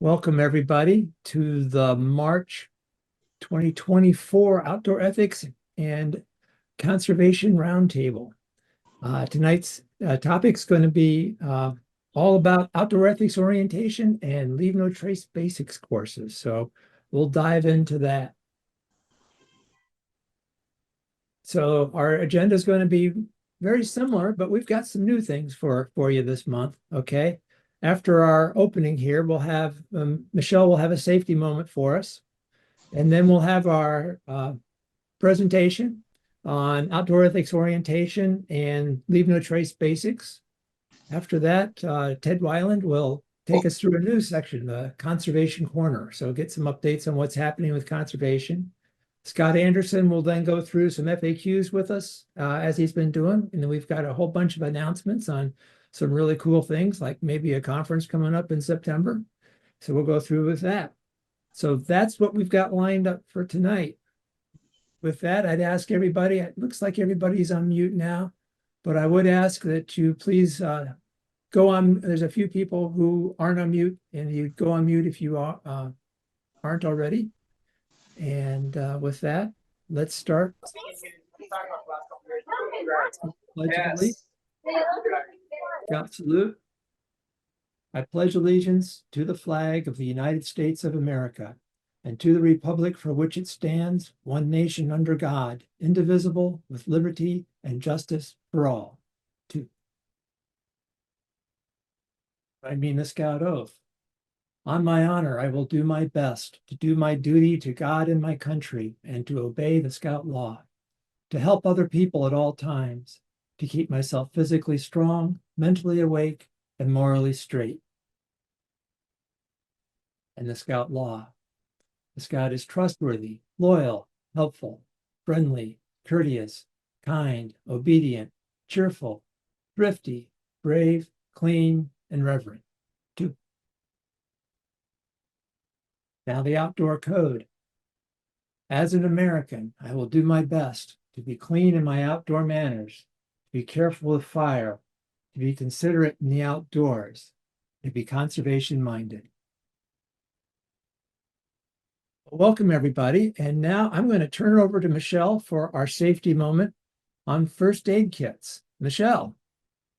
Welcome, everybody, to the March 2024 Outdoor Ethics and Conservation Roundtable. Tonight's topic is going to be all about outdoor ethics orientation and Leave No Trace basics courses. So we'll dive into that. So our agenda is going to be very similar, but we've got some new things for you this month. Okay. After our opening here, we'll have Michelle will have a safety moment for us. And then we'll have our presentation on outdoor ethics orientation and Leave No Trace basics. After that, Ted Weiland will take us through a new section, the Conservation Corner. So get some updates on what's happening with conservation. Scott Anderson will then go through some FAQs with us as he's been doing. And then we've got a whole bunch of announcements on some really cool things, like maybe a conference coming up in September. So we'll go through with that. So that's what we've got lined up for tonight. With that, I'd ask everybody, it looks like everybody's on mute now, but I would ask that you please go on. There's a few people who aren't on mute, and you go on mute if you aren't already. And with that, let's start. Pledge of allegiance. God salute. I pledge allegiance to the flag of the United States of America and to the republic for which it stands, one nation under God, indivisible, with liberty and justice for all. I mean the Scout Oath. On my honor, I will do my best to do my duty to God and my country and to obey the Scout law, to help other people at all times, to keep myself physically strong, mentally awake, and morally straight. And the Scout law. The Scout is trustworthy, loyal, helpful, friendly, courteous, kind, obedient, cheerful, thrifty, brave, clean, and reverent. 2. Now the outdoor code. As an American, I will do my best to be clean in my outdoor manners, to be careful with fire, to be considerate in the outdoors, to be conservation minded. Welcome, everybody. And now I'm going to turn it over to Michelle for our safety moment on first aid kits. Michelle.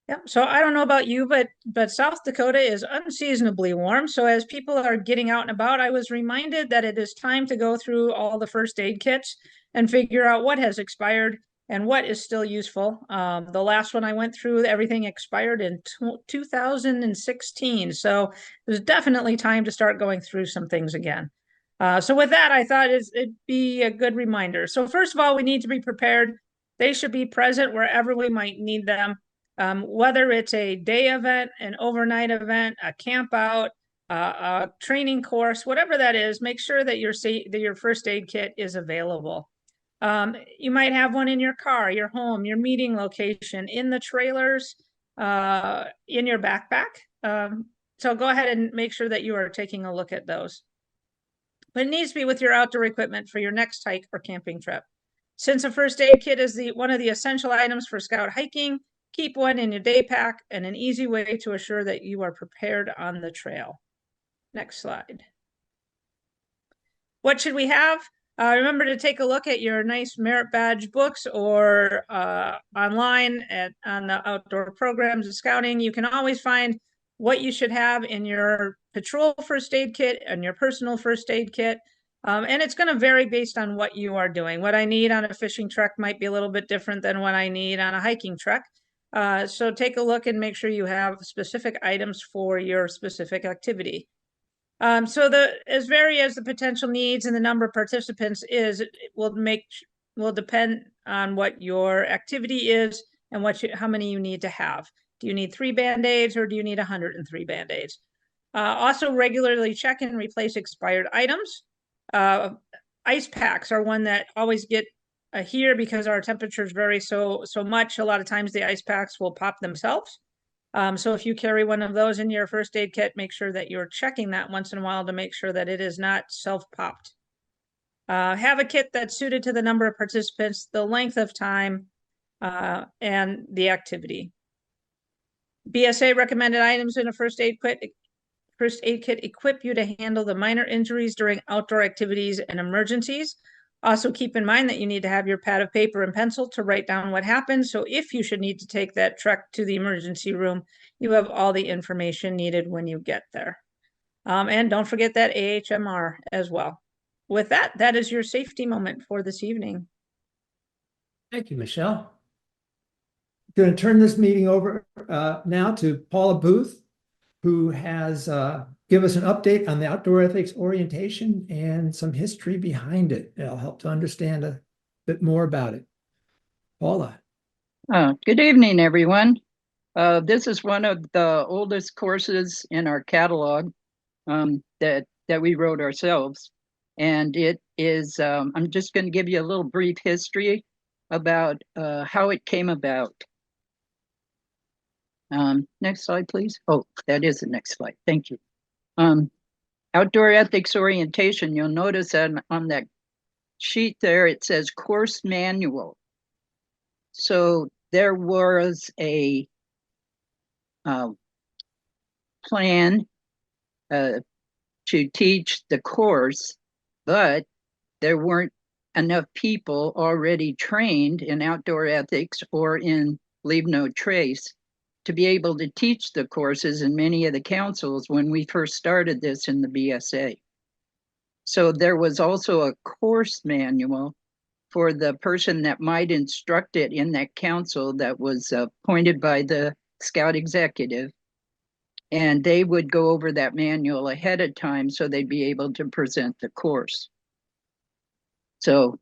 Yep. So I don't know about you, but South Dakota is unseasonably warm. So as people are getting out and about, I was reminded that it is time to go through all the first aid kits and figure out what has expired and what is still useful. The last one I went through, everything expired in 2016. So there's definitely time to start going through some things again. So with that, I thought it'd be a good reminder. So first of all, we need to be prepared. They should be present wherever we might need them. Whether it's a day event, an overnight event, a camp out, a training course, whatever that is, make sure that your first aid kit is available. You might have one in your car, your home, your meeting location, in the trailers, in your backpack. So go ahead and make sure that you are taking a look at those. But it needs to be with your outdoor equipment for your next hike or camping trip. Since a first aid kit is one of the essential items for scout hiking, keep one in your day pack and an easy way to assure that you are prepared on the trail. Next slide. What should we have? Remember to take a look at your nice merit badge books or online on the outdoor programs of scouting. You can always find what you should have in your patrol first aid kit and your personal first aid kit. And it's going to vary based on what you are doing. What I need on a fishing trek might be a little bit different than what I need on a hiking trek. So take a look and make sure you have specific items for your specific activity. So as vary as the potential needs and the number of participants is, it will depend on what your activity is and how many you need to have. Do you need 3 Band-Aids or do you need 103 Band-Aids? Also regularly check and replace expired items. Ice packs are one that always get here because our temperatures vary so much. A lot of times the ice packs will pop themselves. So if you carry one of those in your first aid kit, make sure that you're checking that once in a while to make sure that it is not self-popped. Have a kit that's suited to the number of participants, the length of time, and the activity. BSA recommended items in a first aid first aid kit equip you to handle the minor injuries during outdoor activities and emergencies. Also, keep in mind that you need to have your pad of paper and pencil to write down what happened. So if you should need to take that trek to the emergency room, you have all the information needed when you get there. And don't forget that AHMR as well. With that, that is your safety moment for this evening. Thank you, Michelle. Going to turn this meeting over now to Paula Booth, who has give us an update on the outdoor ethics orientation and some history behind it. It'll help to understand a bit more about it. Paula. Good evening, everyone. This is one of the oldest courses in our catalog that we wrote ourselves. And it is, I'm just going to give you a little brief history about how it came about. Next slide, please. Oh, that is the next slide. Thank you. Outdoor ethics orientation, you'll notice that on that sheet there, it says course manual. So there was a plan to teach the course, but there weren't enough people already trained in outdoor ethics or in Leave No Trace to be able to teach the courses in many of the councils when we first started this in the BSA. So there was also a course manual for the person that might instruct it in that council that was appointed by the Scout executive. And they would go over that manual ahead of time so they'd be able to present the course. So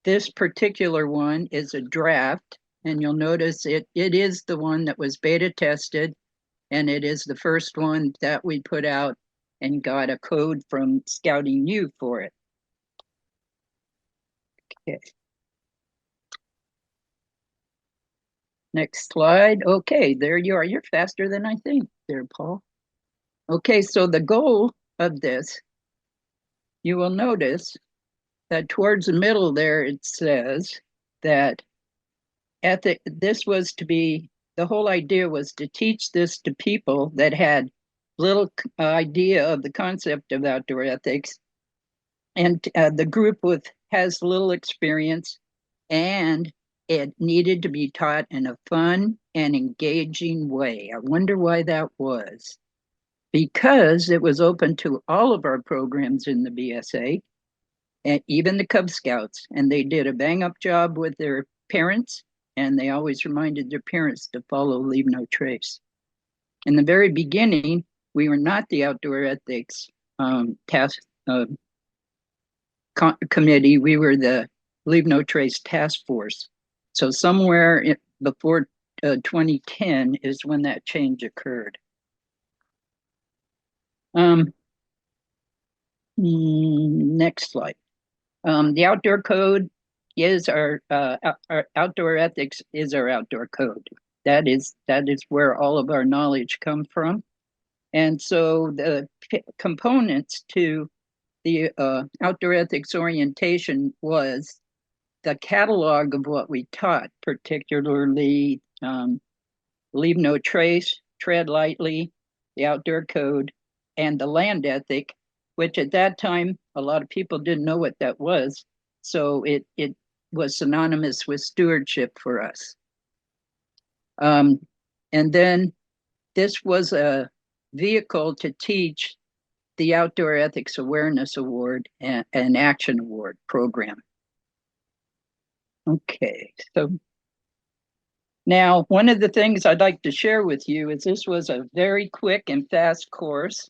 this particular one is a draft, and you'll notice it is the one that was beta tested, and it is the first one that we put out and got a code from Scouting U for it. Okay. Next slide. Okay, there you are. You're faster than I think there, Paul. Okay, so the goal of this, you will notice that towards the middle there, it says that this was to be, the whole idea was to teach this to people that had little idea of the concept of outdoor ethics, and the group has little experience, and it needed to be taught in a fun and engaging way. I wonder why that was. Because it was open to all of our programs in the BSA, and even the Cub Scouts, and they did a bang-up job with their parents, and they always reminded their parents to follow Leave No Trace. In the very beginning, we were not the outdoor ethics committee. We were the Leave No Trace task force. So somewhere before 2010 is when that change occurred. Next slide. The outdoor code is our outdoor ethics is our outdoor code. That is where all of our knowledge come from. And so the components to the outdoor ethics orientation was the catalog of what we taught, particularly Leave No Trace, Tread Lightly, the outdoor code, and the land ethic, which at that time, a lot of people didn't know what that was. So it was synonymous with stewardship for us. And then this was a vehicle to teach the Outdoor Ethics Awareness Award and Action Award program. Okay, so now one of the things I'd like to share with you is this was a very quick and fast course.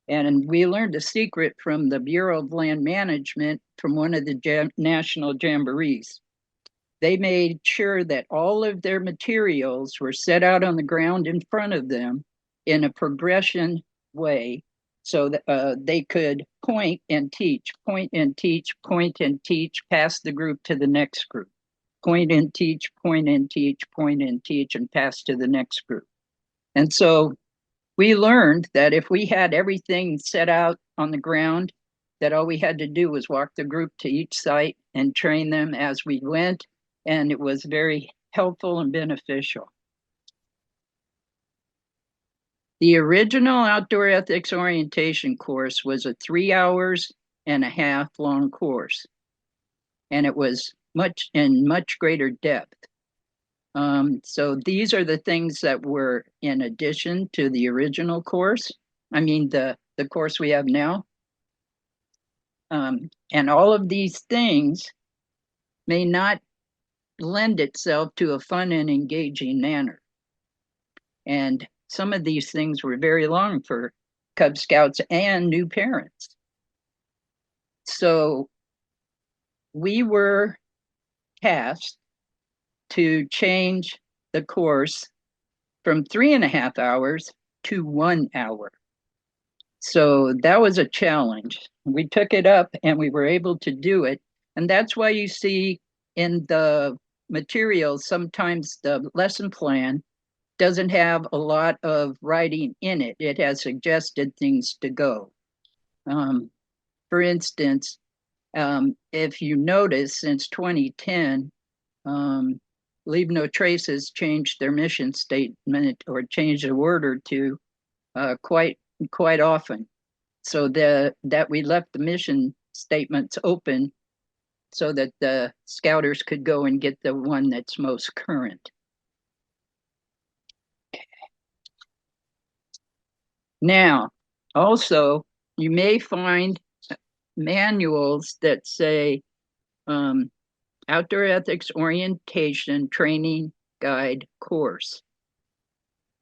And we learned a secret from the Bureau of Land Management from one of the national jamborees. They made sure that all of their materials were set out on the ground in front of them in a progression way so that they could point and teach, point and teach, point and teach, pass the group to the next group. Point and teach, point and teach, point and teach, and pass to the next group. And so we learned that if we had everything set out on the ground, that all we had to do was walk the group to each site and train them as we went. And it was very helpful and beneficial. The original outdoor ethics orientation course was a 3 hours and a half long course, and it was much greater depth. So these are the things that were in addition to the original course. I mean, the course we have now. And all of these things may not lend itself to a fun and engaging manner. And some of these things were very long for Cub Scouts and new parents. So we were tasked to change the course from 3.5 hours to 1 hour. So that was a challenge. We took it up and we were able to do it. And that's why you see in the materials, sometimes the lesson plan doesn't have a lot of writing in it. It has suggested things to go. For instance, if you notice, since 2010, Leave No Trace has changed their mission statement or changed a word or two quite often. So that we left the mission statements open so that the scouters could go and get the one that's most current. Now, also, you may find manuals that say Outdoor Ethics Orientation Training Guide course.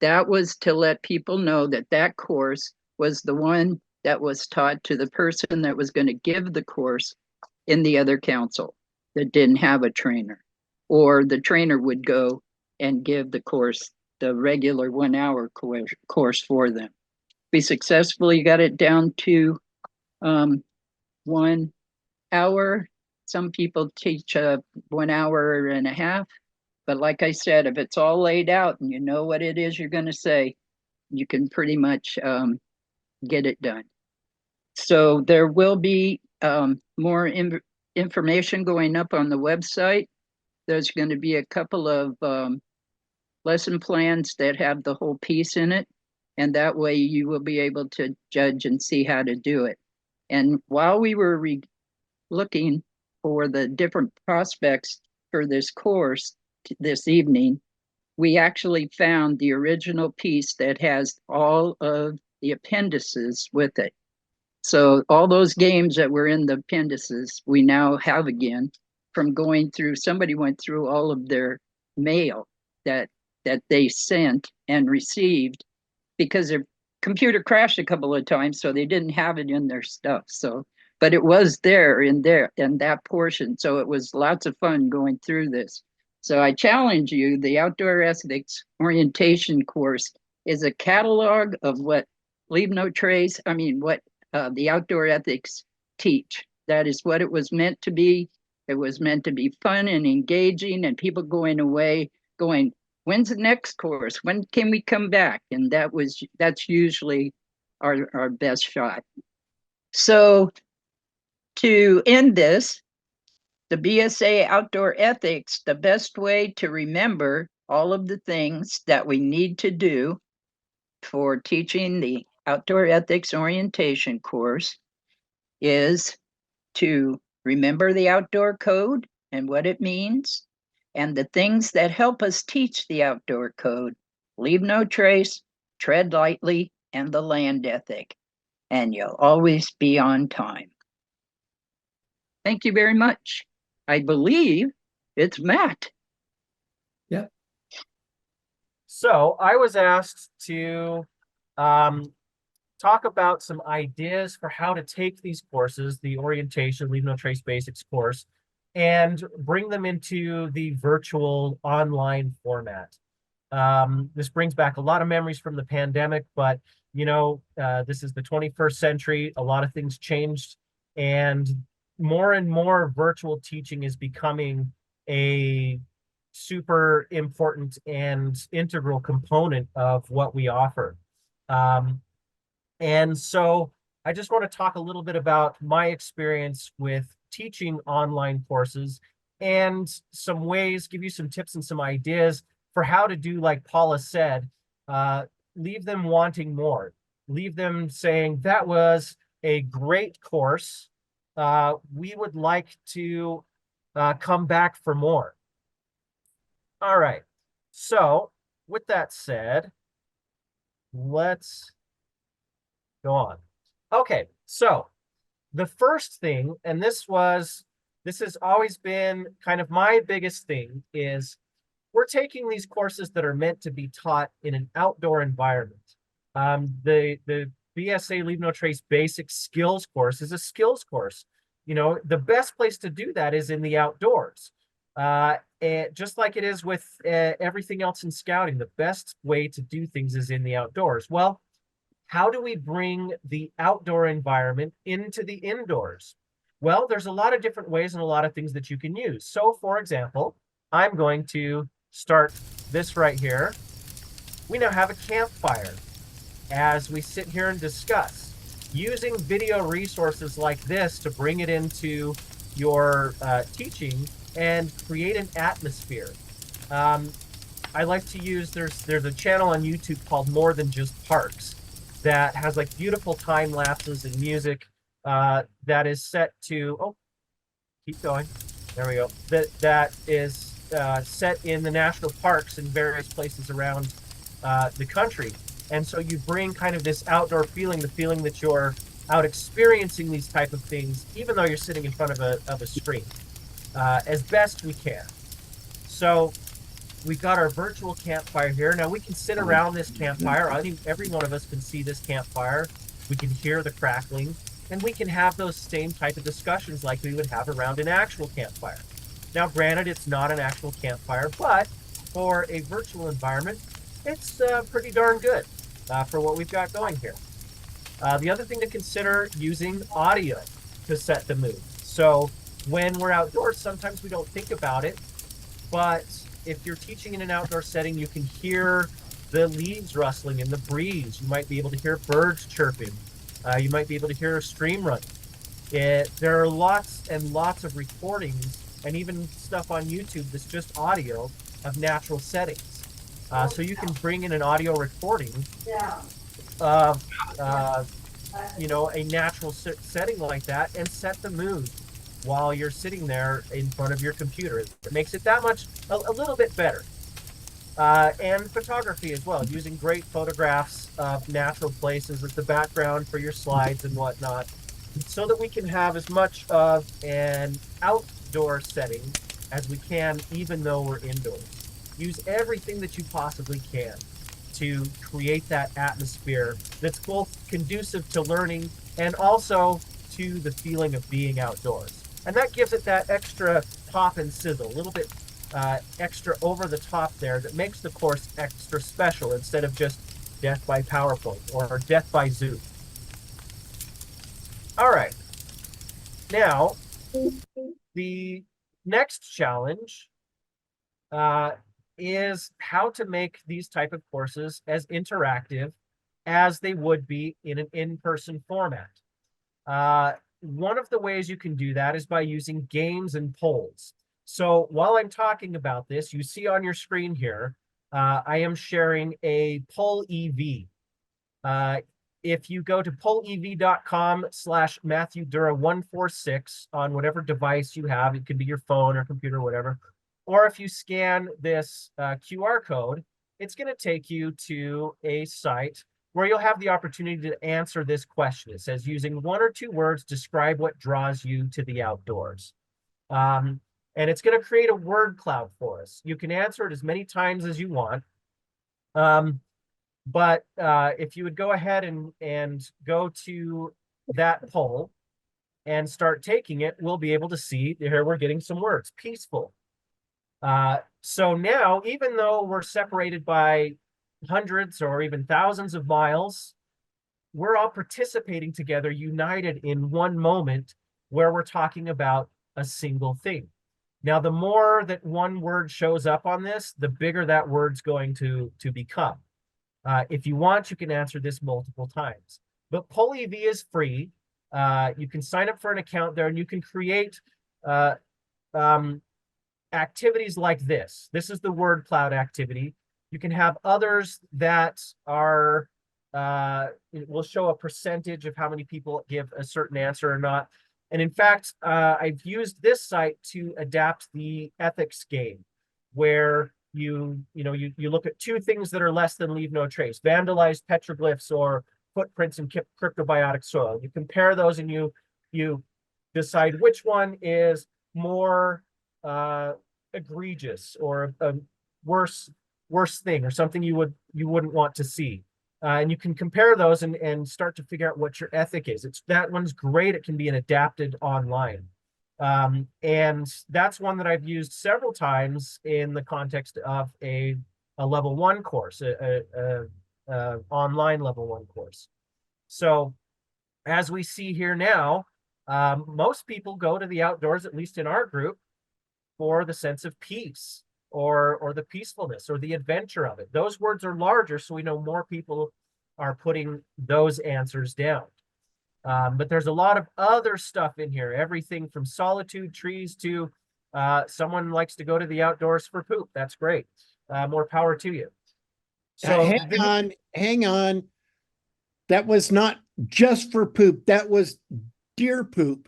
That was to let people know that that course was the one that was taught to the person that was going to give the course in the other council that didn't have a trainer, or the trainer would go and give the course, the regular 1 hour course for them. We successfully got it down to 1 hour. Some people teach 1 hour and a half, but like I said, if it's all laid out and you know what it is you're going to say, you can pretty much get it done. So there will be more information going up on the website. There's going to be a couple of lesson plans that have the whole piece in it. And that way you will be able to judge and see how to do it. And while we were looking for the different prospects for this course this evening, we actually found the original piece that has all of the appendices with it. So all those games that were in the appendices, we now have again from going through, somebody went through all of their mail that they sent and received, because their computer crashed a couple of times, so they didn't have it in their stuff. So, but it was there in that portion. So it was lots of fun going through this. So I challenge you, the Outdoor Ethics Orientation course is a catalog of what Leave No Trace, what the Outdoor Ethics teach. That is what it was meant to be. It was meant to be fun and engaging, and people going away going, when's the next course? When can we come back? And that's usually our best shot. So to end this, the BSA Outdoor Ethics, the best way to remember all of the things that we need to do for teaching the Outdoor Ethics Orientation course is to remember the outdoor code and what it means, and the things that help us teach the outdoor code: leave no trace, tread lightly, and the land ethic. And you'll always be on time. Thank you very much. I believe it's Matt. Yep. So I was asked to talk about some ideas for how to take these courses, the orientation, Leave No Trace Basics course, and bring them into the virtual online format. This brings back a lot of memories from the pandemic, but this is the 21st century. A lot of things changed, and more virtual teaching is becoming a super important and integral component of what we offer. And so I just want to talk a little bit about my experience with teaching online courses and some ways, give you some tips and some ideas for how to do, like Paula said, leave them wanting more. Leave them saying, that was a great course. We would like to come back for more. All right. So with that said, let's go on. Okay, so the first thing, and this has always been kind of my biggest thing, is we're taking these courses that are meant to be taught in an outdoor environment. The BSA Leave No Trace Basic Skills course is a skills course. You know, the best place to do that is in the outdoors. And just like it is with everything else in scouting, the best way to do things is in the outdoors. Well, how do we bring the outdoor environment into the indoors? Well, there's a lot of different ways and a lot of things that you can use. So, for example, I'm going to start this right here. We now have a campfire as we sit here and discuss. Using video resources like this to bring it into your teaching and create an atmosphere. I like to use, there's a channel on YouTube called More Than Just Parks that has like beautiful time lapses and music that is set to, oh, keep going. There we go. That is set in the national parks in various places around the country. And so you bring kind of this outdoor feeling, the feeling that you're out experiencing these type of things, even though you're sitting in front of a screen, as best we can. So we've got our virtual campfire here. Now we can sit around this campfire. I think every one of us can see this campfire. We can hear the crackling, and we can have those same type of discussions like we would have around an actual campfire. Now, granted, it's not an actual campfire, but for a virtual environment, it's pretty darn good for what we've got going here. The other thing to consider, using audio to set the mood. So when we're outdoors, sometimes we don't think about it, but if you're teaching in an outdoor setting, you can hear the leaves rustling in the breeze. You might be able to hear birds chirping. You might be able to hear a stream running. There are lots and lots of recordings and even stuff on YouTube that's just audio of natural settings. So you can bring in an audio recording of you know, a natural setting like that and set the mood while you're sitting there in front of your computer. It makes it that much a little bit better. And photography as well, using great photographs of natural places as the background for your slides and whatnot, so that we can have as much of an outdoor setting as we can, even though we're indoors. Use everything that you possibly can to create that atmosphere that's both conducive to learning and also to the feeling of being outdoors. And that gives it that extra pop and sizzle, a little bit extra over the top there, that makes the course extra special instead of just death by PowerPoint or death by Zoom. All right. Now, the next challenge is how to make these type of courses as interactive as they would be in an in-person format. One of the ways you can do that is by using games and polls. So while I'm talking about this, you see on your screen here, I am sharing a poll EV. If you go to pollev.com/MatthewDura146 on whatever device you have, it could be your phone or computer or whatever, or if you scan this QR code, it's going to take you to a site where you'll have the opportunity to answer this question. It says, using 1 or 2 words, describe what draws you to the outdoors. And it's going to create a word cloud for us. You can answer it as many times as you want. But if you would go ahead and go to that poll and start taking it, we'll be able to see here we're getting some words. Peaceful. So now, even though we're separated by hundreds or even thousands of miles, we're all participating together, united in one moment where we're talking about a single thing. Now, the more that one word shows up on this, the bigger that word's going to become. If you want, you can answer this multiple times. But PollEV is free. You can sign up for an account there, and you can create activities like this. This is the word cloud activity. You can have others that are, it will show a percentage of how many people give a certain answer or not. And in fact, I've used this site to adapt the ethics game, where you look at two things that are less than leave no trace: vandalized petroglyphs or footprints in cryptobiotic soil. You compare those and you decide which one is more egregious or a worse thing, or something you wouldn't want to see. And you can compare those and start to figure out what your ethic is. That one's great. It can be adapted online. And that's one that I've used several times in the context of a level 1 course, a online level 1 course. So as we see here now, most people go to the outdoors, at least in our group, for the sense of peace, or the peacefulness, or the adventure of it. Those words are larger, so we know more people are putting those answers down. But there's a lot of other stuff in here, everything from solitude, trees, to someone likes to go to the outdoors for poop. That's great. More power to you. So hang on. That was not just for poop. That was deer poop.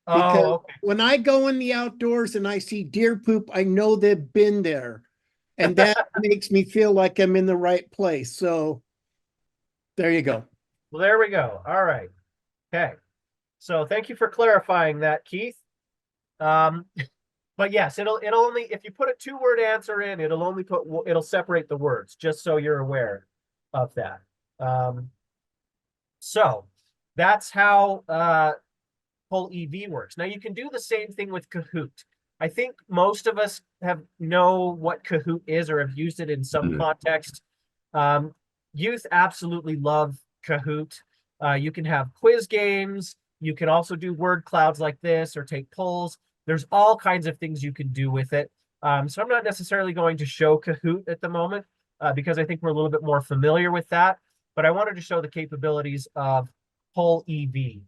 Because okay. when I go in the outdoors and I see deer poop, I know they've been there. And that makes me feel like I'm in the right place. So there you go. Well, there we go. All right. Okay. So thank you for clarifying that, Keith. But yes, it'll only, if you put a 2-word answer in, it'll separate the words, just so you're aware of that. So that's how Poll EV works. Now you can do the same thing with Kahoot. I think most of us know what Kahoot is, or have used it in some context. Youth absolutely love Kahoot. You can have quiz games. You can also do word clouds like this, or take polls. There's all kinds of things you can do with it. So I'm not necessarily going to show Kahoot at the moment, because I think we're a little bit more familiar with that. But I wanted to show the capabilities of Poll EV.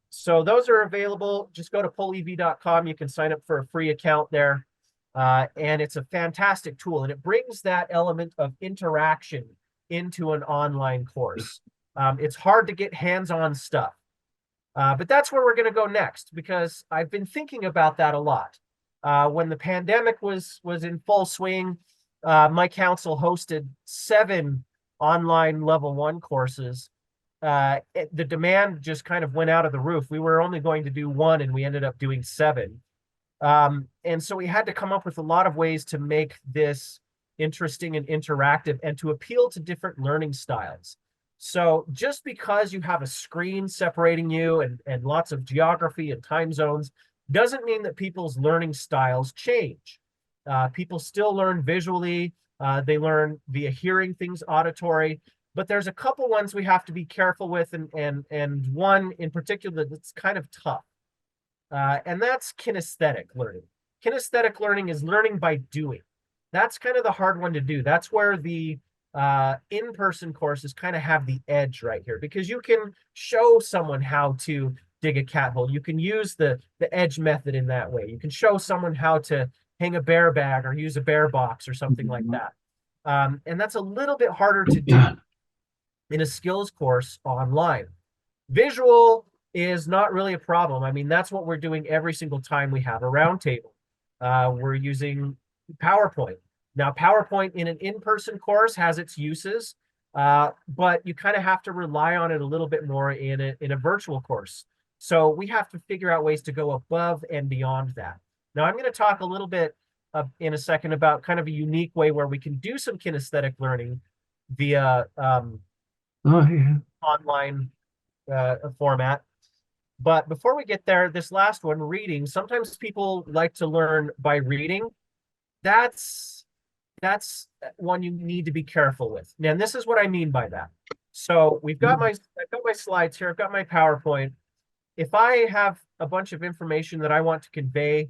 So those are available. Just go to pollev.com. You can sign up for a free account there. And it's a fantastic tool. And it brings that element of interaction into an online course. It's hard to get hands-on stuff. But that's where we're going to go next, because I've been thinking about that a lot. When the pandemic was in full swing, my council hosted 7 online level 1 courses. The demand just kind of went out of the roof. We were only going to do 1, and we ended up doing 7. And so we had to come up with a lot of ways to make this interesting and interactive, and to appeal to different learning styles. So just because you have a screen separating you and lots of geography and time zones doesn't mean that people's learning styles change. People still learn visually. They learn via hearing things, auditory. But there's a couple ones we have to be careful with, and one in particular that's kind of tough. And that's kinesthetic learning. Kinesthetic learning is learning by doing. That's kind of the hard one to do. That's where the in-person courses kind of have the edge right here, because you can show someone how to dig a cat hole. You can use the edge method in that way. You can show someone how to hang a bear bag or use a bear box or something like that. And that's a little bit harder to do in a skills course online. Visual is not really a problem. I mean, that's what we're doing every single time we have a roundtable. We're using PowerPoint. Now, PowerPoint in an in-person course has its uses, but you kind of have to rely on it a little bit more in a virtual course. So we have to figure out ways to go above and beyond that. Now, I'm going to talk a little bit in a second about kind of a unique way where we can do some kinesthetic learning via online format. But before we get there, this last one, reading, sometimes people like to learn by reading. That's one you need to be careful with. And this is what I mean by that. So I've got my slides here. I've got my PowerPoint. If I have a bunch of information that I want to convey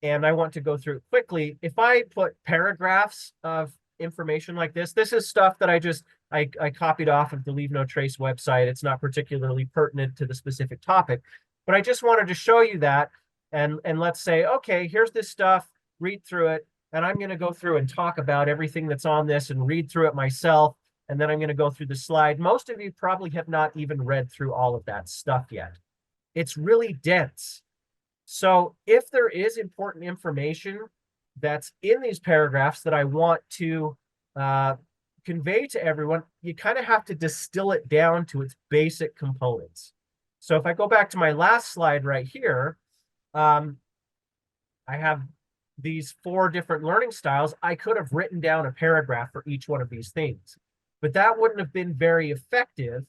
and I want to go through it quickly, if I put paragraphs of information like this is stuff that I copied off of the Leave No Trace website. It's not particularly pertinent to the specific topic, but I just wanted to show you that. And let's say, okay, here's this stuff, read through it. and I'm going to go through and talk about everything that's on this and read through it myself. And then I'm going to go through the slide. Most of you probably have not even read through all of that stuff yet. It's really dense. So if there is important information that's in these paragraphs that I want to convey to everyone, you kind of have to distill it down to its basic components. So if I go back to my last slide right here, I have these 4 different learning styles. I could have written down a paragraph for each one of these things, but that wouldn't have been very effective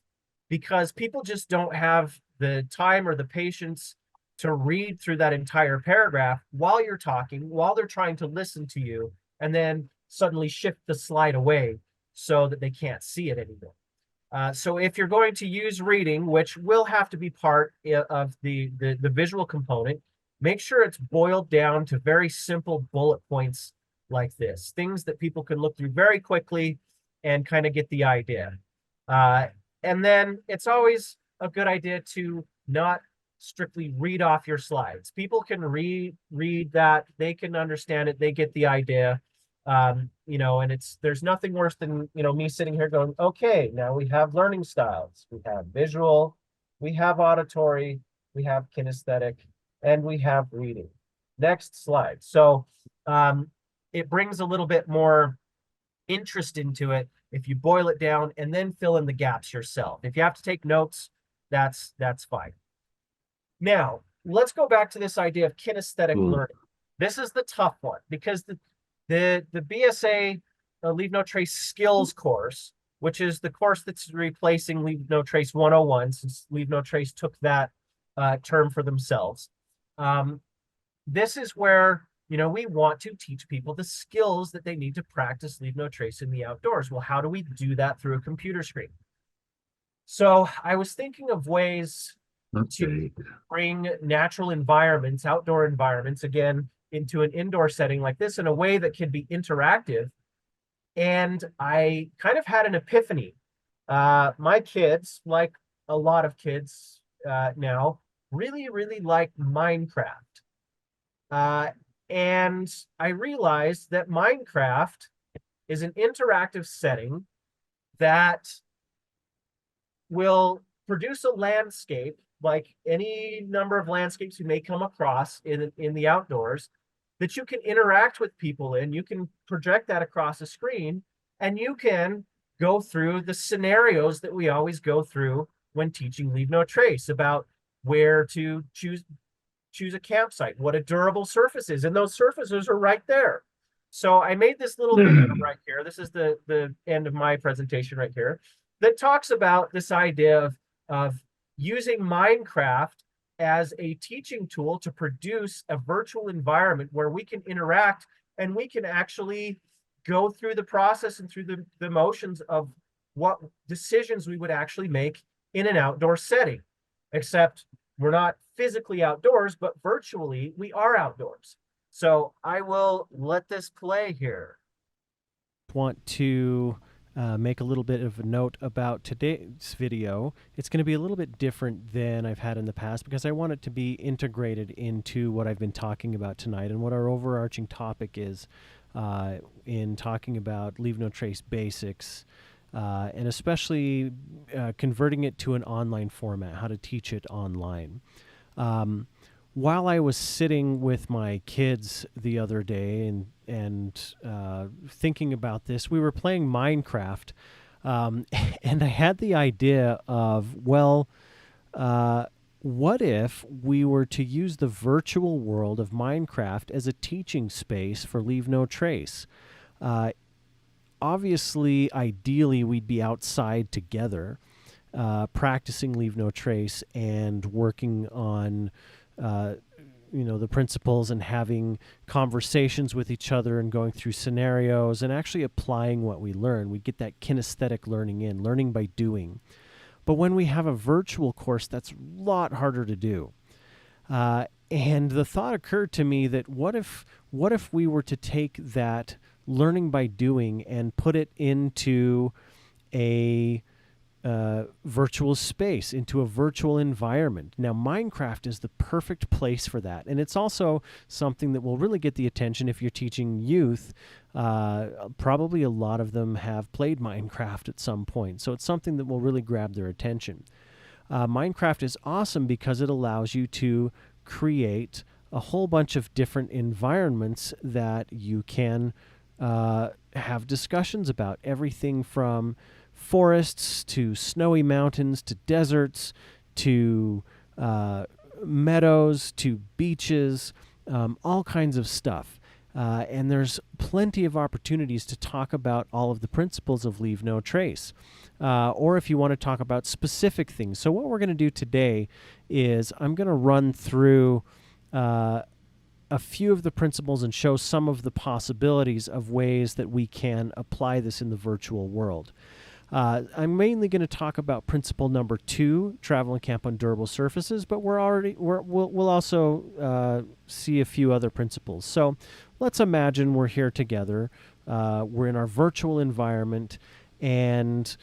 because people just don't have the time or the patience to read through that entire paragraph while you're talking, while they're trying to listen to you, and then suddenly shift the slide away so that they can't see it anymore. So if you're going to use reading, which will have to be part of the visual component, make sure it's boiled down to very simple bullet points like this, things that people can look through very quickly and kind of get the idea. And then it's always a good idea to not strictly read off your slides. People can read that, they can understand it, they get the idea. You know, and there's nothing worse than, you know, me sitting here going, okay, now we have learning styles, we have visual, we have auditory, we have kinesthetic, and we have reading. Next slide. So it brings a little bit more interest into it if you boil it down and then fill in the gaps yourself. If you have to take notes, that's fine. Now, let's go back to this idea of kinesthetic learning. This is the tough one because the BSA Leave No Trace Skills course, which is the course that's replacing Leave No Trace 101, since Leave No Trace took that term for themselves. This is where, you know, we want to teach people the skills that they need to practice Leave No Trace in the outdoors. Well, how do we do that through a computer screen? So I was thinking of ways to bring natural environments, outdoor environments, again, into an indoor setting like this in a way that can be interactive. And I kind of had an epiphany. My kids, like a lot of kids now, really, really like Minecraft. And I realized that Minecraft is an interactive setting that will produce a landscape like any number of landscapes you may come across in the outdoors that you can interact with people in. You can project that across a screen, and you can go through the scenarios that we always go through when teaching Leave No Trace about where to choose a campsite, what a durable surface is, and those surfaces are right there. So I made this little video right here. This is the end of my presentation right here that talks about this idea of using Minecraft as a teaching tool to produce a virtual environment where we can interact and we can actually go through the process and through the motions of what decisions we would actually make in an outdoor setting, except we're not physically outdoors, but virtually we are outdoors. So I will let this play here. Want to make a little bit of a note about today's video. It's going to be a little bit different than I've had in the past because I want it to be integrated into what I've been talking about tonight and what our overarching topic is in talking about Leave No Trace basics and especially converting it to an online format, how to teach it online. While I was sitting with my kids the other day and thinking about this, we were playing Minecraft, and I had the idea of, well, what if we were to use the virtual world of Minecraft as a teaching space for Leave No Trace? Obviously, ideally, we'd be outside together, practicing Leave No Trace and working on the principles and having conversations with each other and going through scenarios and actually applying what we learn. We get that kinesthetic learning by doing. But when we have a virtual course, that's a lot harder to do. And the thought occurred to me that what if we were to take that learning by doing and put it into a virtual space, into a virtual environment. Now, Minecraft is the perfect place for that. And it's also something that will really get the attention if you're teaching youth. Probably a lot of them have played Minecraft at some point. So it's something that will really grab their attention. Minecraft is awesome because it allows you to create a whole bunch of different environments that you can have discussions about. Everything from forests to snowy mountains to deserts to meadows to beaches, all kinds of stuff. And there's plenty of opportunities to talk about all of the principles of Leave No Trace. Or if you want to talk about specific things. So what we're going to do today is I'm going to run through a few of the principles and show some of the possibilities of ways that we can apply this in the virtual world. I'm mainly going to talk about principle number 2, travel and camp on durable surfaces, but we'll also see a few other principles. So let's imagine we're here together. We're in our virtual environment, and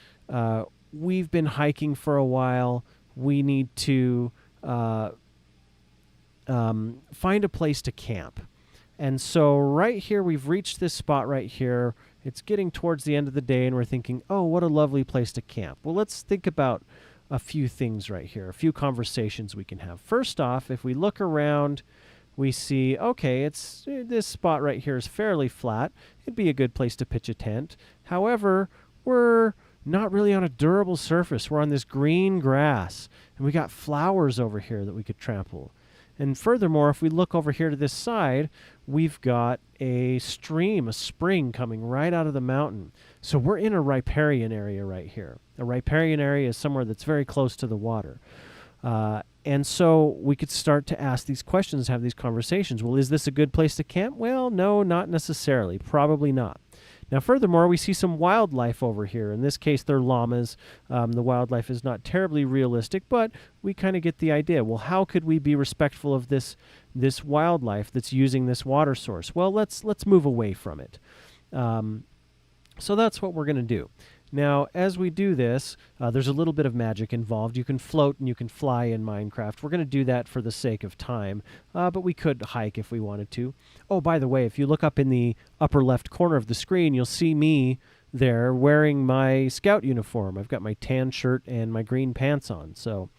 we've been hiking for a while. We need to find a place to camp. And so right here, we've reached this spot right here. It's getting towards the end of the day, and we're thinking, oh, what a lovely place to camp. Well, let's think about a few things right here, a few conversations we can have. First off, if we look around, we see, okay, this spot right here is fairly flat. It'd be a good place to pitch a tent. However, we're not really on a durable surface. We're on this green grass, and we got flowers over here that we could trample. And furthermore, if we look over here to this side, we've got a stream, a spring coming right out of the mountain. So we're in a riparian area right here. A riparian area is somewhere that's very close to the water. And so we could start to ask these questions, have these conversations. Well, is this a good place to camp? Well, no, not necessarily. Probably not. Now, furthermore, we see some wildlife over here. In this case, they're llamas. The wildlife is not terribly realistic, but we kind of get the idea. Well, how could we be respectful of this wildlife that's using this water source? Well, let's move away from it. So that's what we're going to do. Now, as we do this, there's a little bit of magic involved. You can float and you can fly in Minecraft. We're going to do that for the sake of time, but we could hike if we wanted to. Oh, by the way, if you look up in the upper left corner of the screen, you'll see me there wearing my scout uniform. I've got my tan shirt and my green pants on. So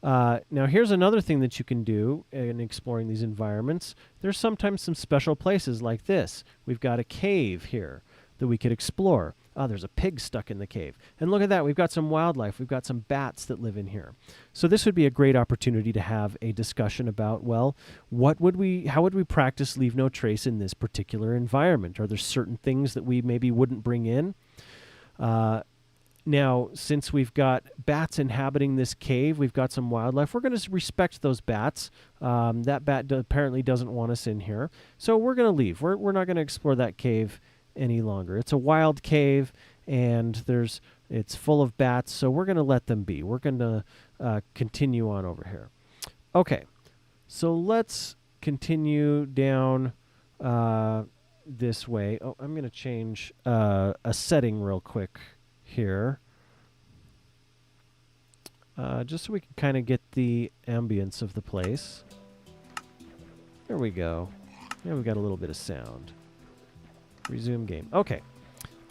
now here's another thing that you can do in exploring these environments. There's sometimes some special places like this. We've got a cave here that we could explore. Oh, there's a pig stuck in the cave. And look at that. We've got some wildlife. We've got some bats that live in here. So this would be a great opportunity to have a discussion about, well, how would we practice Leave No Trace in this particular environment? Are there certain things that we maybe wouldn't bring in? Now, since we've got bats inhabiting this cave, we've got some wildlife, we're going to respect those bats. That bat apparently doesn't want us in here. So we're going to leave. We're not going to explore that cave any longer. It's a wild cave, and it's full of bats, so we're going to let them be. We're going to continue on over here. Okay, so let's continue down this way. Oh, I'm going to change a setting real quick here, just so we can kind of get the ambience of the place. There we go. Now we've got a little bit of sound. Resume game. Okay,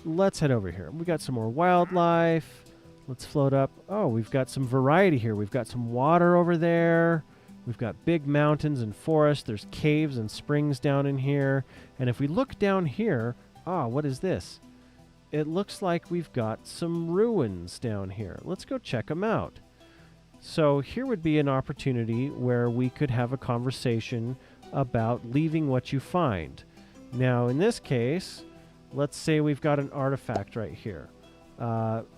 let's head over here. We got some more wildlife. Let's float up. Oh, we've got some variety here. We've got some water over there. We've got big mountains and forests. There's caves and springs down in here. And if we look down here, what is this? It looks like we've got some ruins down here. Let's go check them out. So here would be an opportunity where we could have a conversation about leaving what you find. Now, in this case, let's say we've got an artifact right here.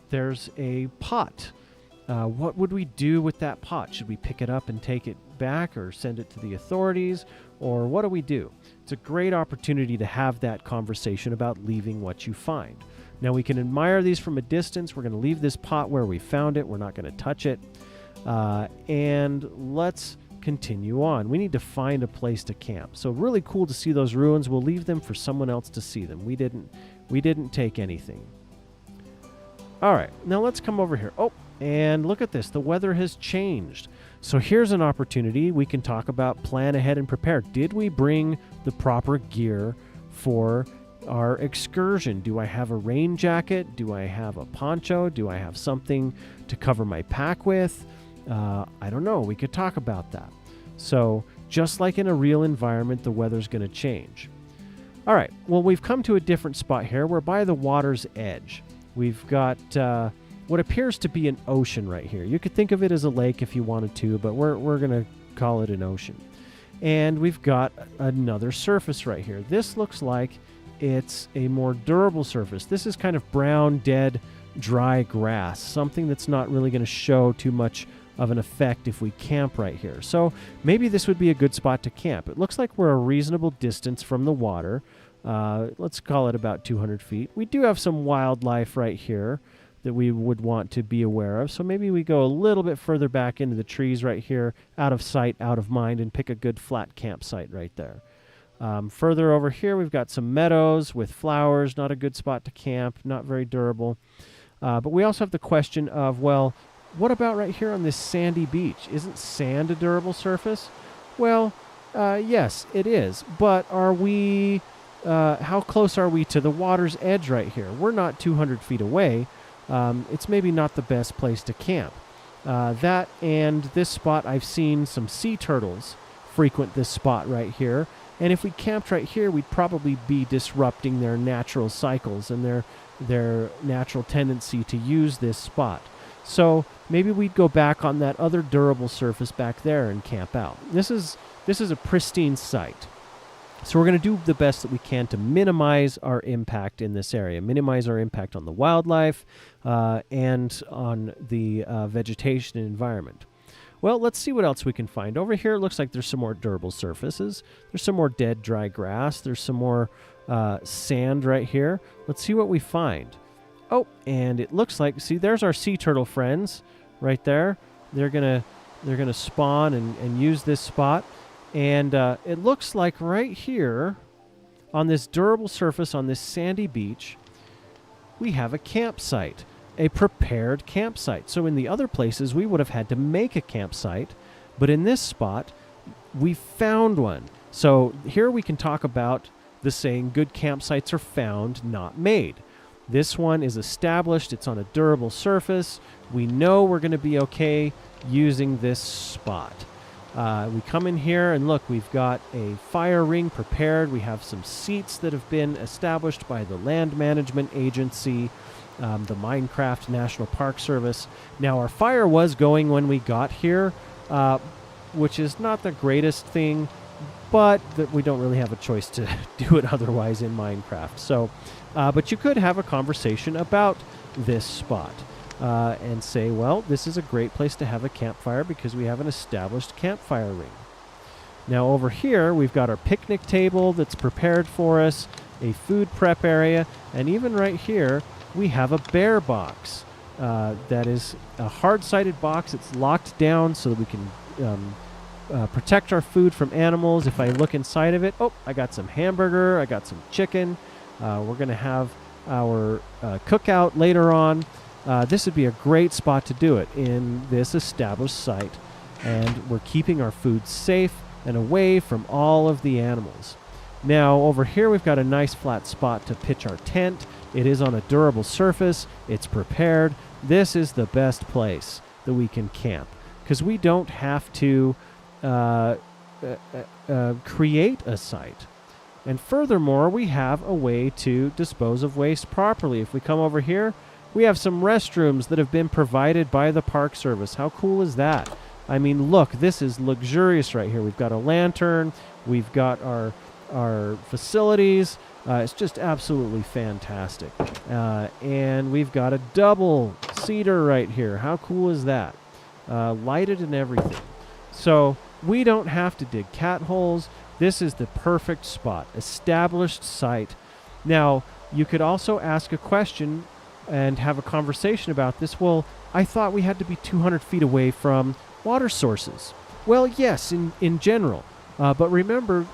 There's a pot. What would we do with that pot? Should we pick it up and take it back, or send it to the authorities, or what do we do? It's a great opportunity to have that conversation about leaving what you find. Now, we can admire these from a distance. We're going to leave this pot where we found it. We're not going to touch it. And let's continue on. We need to find a place to camp. So really cool to see those ruins. We'll leave them for someone else to see them. We didn't take anything. All right, now let's come over here. Oh, and look at this. The weather has changed. So here's an opportunity. We can talk about plan ahead and prepare. Did we bring the proper gear for our excursion? Do I have a rain jacket? Do I have a poncho? Do I have something to cover my pack with? I don't know. We could talk about that. So just like in a real environment, the weather's going to change. All right, well, we've come to a different spot here. We're by the water's edge. We've got what appears to be an ocean right here. You could think of it as a lake if you wanted to, but we're going to call it an ocean. And we've got another surface right here. This looks like it's a more durable surface. This is kind of brown, dead, dry grass, something that's not really going to show too much of an effect if we camp right here. So maybe this would be a good spot to camp. It looks like we're a reasonable distance from the water. Let's call it about 200 feet. We do have some wildlife right here that we would want to be aware of. So maybe we go a little bit further back into the trees right here, out of sight, out of mind, and pick a good flat campsite right there. Further over here, we've got some meadows with flowers, not a good spot to camp, not very durable. But we also have the question of, well, what about right here on this sandy beach? Isn't sand a durable surface? Well, yes, it is. But are we, how close are we to the water's edge right here? We're not 200 feet away. It's maybe not the best place to camp. That and this spot, I've seen some sea turtles frequent this spot right here. And if we camped right here, we'd probably be disrupting their natural cycles and their natural tendency to use this spot. So maybe we'd go back on that other durable surface back there and camp out. This is a pristine site. So we're going to do the best that we can to minimize our impact in this area, minimize our impact on the wildlife and on the vegetation and environment. Well, let's see what else we can find. Over here, it looks like there's some more durable surfaces. There's some more dead, dry grass. There's some more sand right here. Let's see what we find. Oh, and it looks like, see, there's our sea turtle friends right there. They're gonna spawn and use this spot. And it looks like right here on this durable surface on this sandy beach, we have a campsite, a prepared campsite. So in the other places, we would have had to make a campsite, but in this spot, we found one. So here we can talk about the saying, good campsites are found, not made. This one is established. It's on a durable surface. We know we're going to be okay using this spot. We come in here and look, we've got a fire ring prepared. We have some seats that have been established by the Land Management Agency, the Minecraft National Park Service. Now, our fire was going when we got here, which is not the greatest thing, but that we don't really have a choice to do it otherwise in Minecraft. So, but you could have a conversation about this spot. And say, well, this is a great place to have a campfire because we have an established campfire ring. Now over here, we've got our picnic table that's prepared for us, a food prep area, and even right here, we have a bear box. That is a hard-sided box. It's locked down so that we can protect our food from animals. If I look inside of it, oh, I got some hamburger, I got some chicken. We're going to have our cookout later on. This would be a great spot to do it in this established site, and we're keeping our food safe and away from all of the animals. Now over here we've got a nice flat spot to pitch our tent. It is on a durable surface. It's prepared. This is the best place that we can camp because we don't have to create a site. And furthermore, we have a way to dispose of waste properly. If we come over here, we have some restrooms that have been provided by the Park Service. How cool is that? I mean, look, this is luxurious right here. We've got a lantern. We've got our facilities. It's just absolutely fantastic. And we've got a double cedar right here. How cool is that? Lighted and everything. So we don't have to dig cat holes. This is the perfect spot. Established site. Now, you could also ask a question and have a conversation about this. Well, I thought we had to be 200 feet away from water sources. Well, yes, in general. But remember,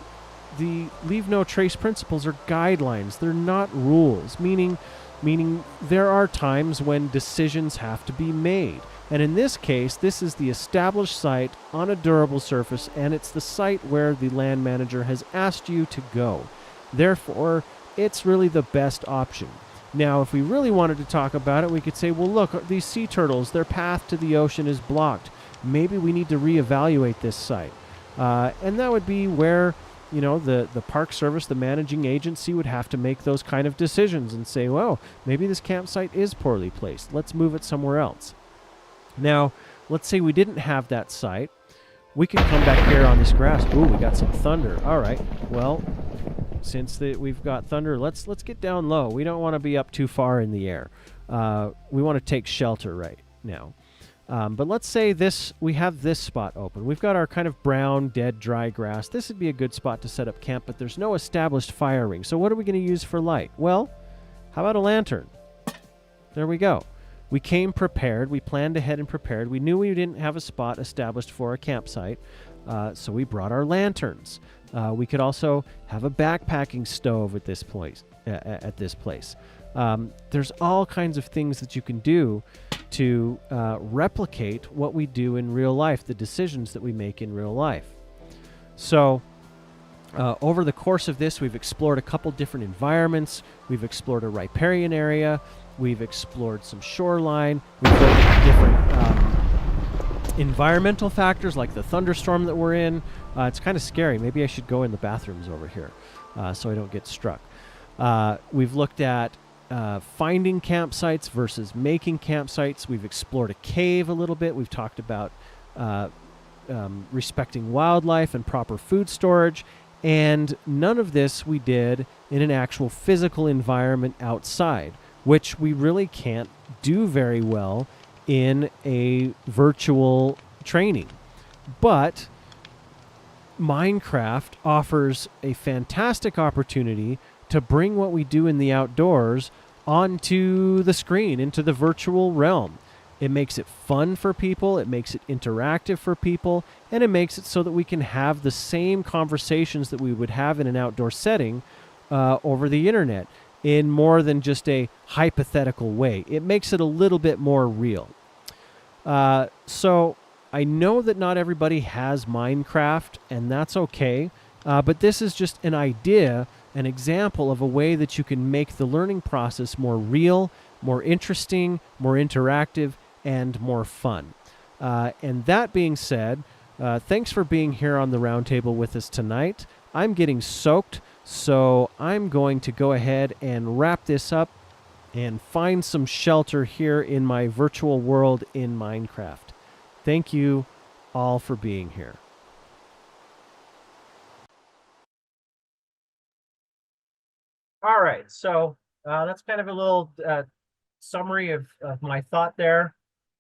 the leave no trace principles are guidelines. They're not rules, meaning meaning there are times when decisions have to be made. And in this case, this is the established site on a durable surface, and it's the site where the land manager has asked you to go. Therefore, it's really the best option. Now, if we really wanted to talk about it, we could say, well, look, these sea turtles, their path to the ocean is blocked. Maybe we need to reevaluate this site. And that would be where, you know, the Park Service, the managing agency, would have to make those kind of decisions and say, well, maybe this campsite is poorly placed. Let's move it somewhere else. Now, let's say we didn't have that site. We could come back here on this grass. Ooh, we got some thunder. All right. Well, since we've got thunder, let's get down low. We don't want to be up too far in the air. We want to take shelter right now. But let's say we have this spot open. We've got our kind of brown, dead, dry grass. This would be a good spot to set up camp, but there's no established fire ring. So what are we going to use for light? Well, how about a lantern? There we go. We came prepared. We planned ahead and prepared. We knew we didn't have a spot established for a campsite, so we brought our lanterns. We could also have a backpacking stove at this place. There's all kinds of things that you can do to replicate what we do in real life, the decisions that we make in real life. So over the course of this, we've explored a couple different environments. We've explored a riparian area. We've explored some shoreline. We've looked at different environmental factors like the thunderstorm that we're in. It's kind of scary. Maybe I should go in the bathrooms over here so I don't get struck. We've looked at finding campsites versus making campsites. We've explored a cave a little bit. We've talked about respecting wildlife and proper food storage. And none of this we did in an actual physical environment outside, which we really can't do very well in a virtual training. But Minecraft offers a fantastic opportunity to bring what we do in the outdoors onto the screen, into the virtual realm. It makes it fun for people, it makes it interactive for people, and it makes it so that we can have the same conversations that we would have in an outdoor setting over the internet in more than just a hypothetical way. It makes it a little bit more real. So I know that not everybody has Minecraft, and that's okay, but this is just an idea, an example of a way that you can make the learning process more real, more interesting, more interactive, and more fun. And that being said, thanks for being here on the roundtable with us tonight. I'm getting soaked, so I'm going to go ahead and wrap this up and find some shelter here in my virtual world in Minecraft. Thank you all for being here. All right, so that's kind of a little summary of my thought there.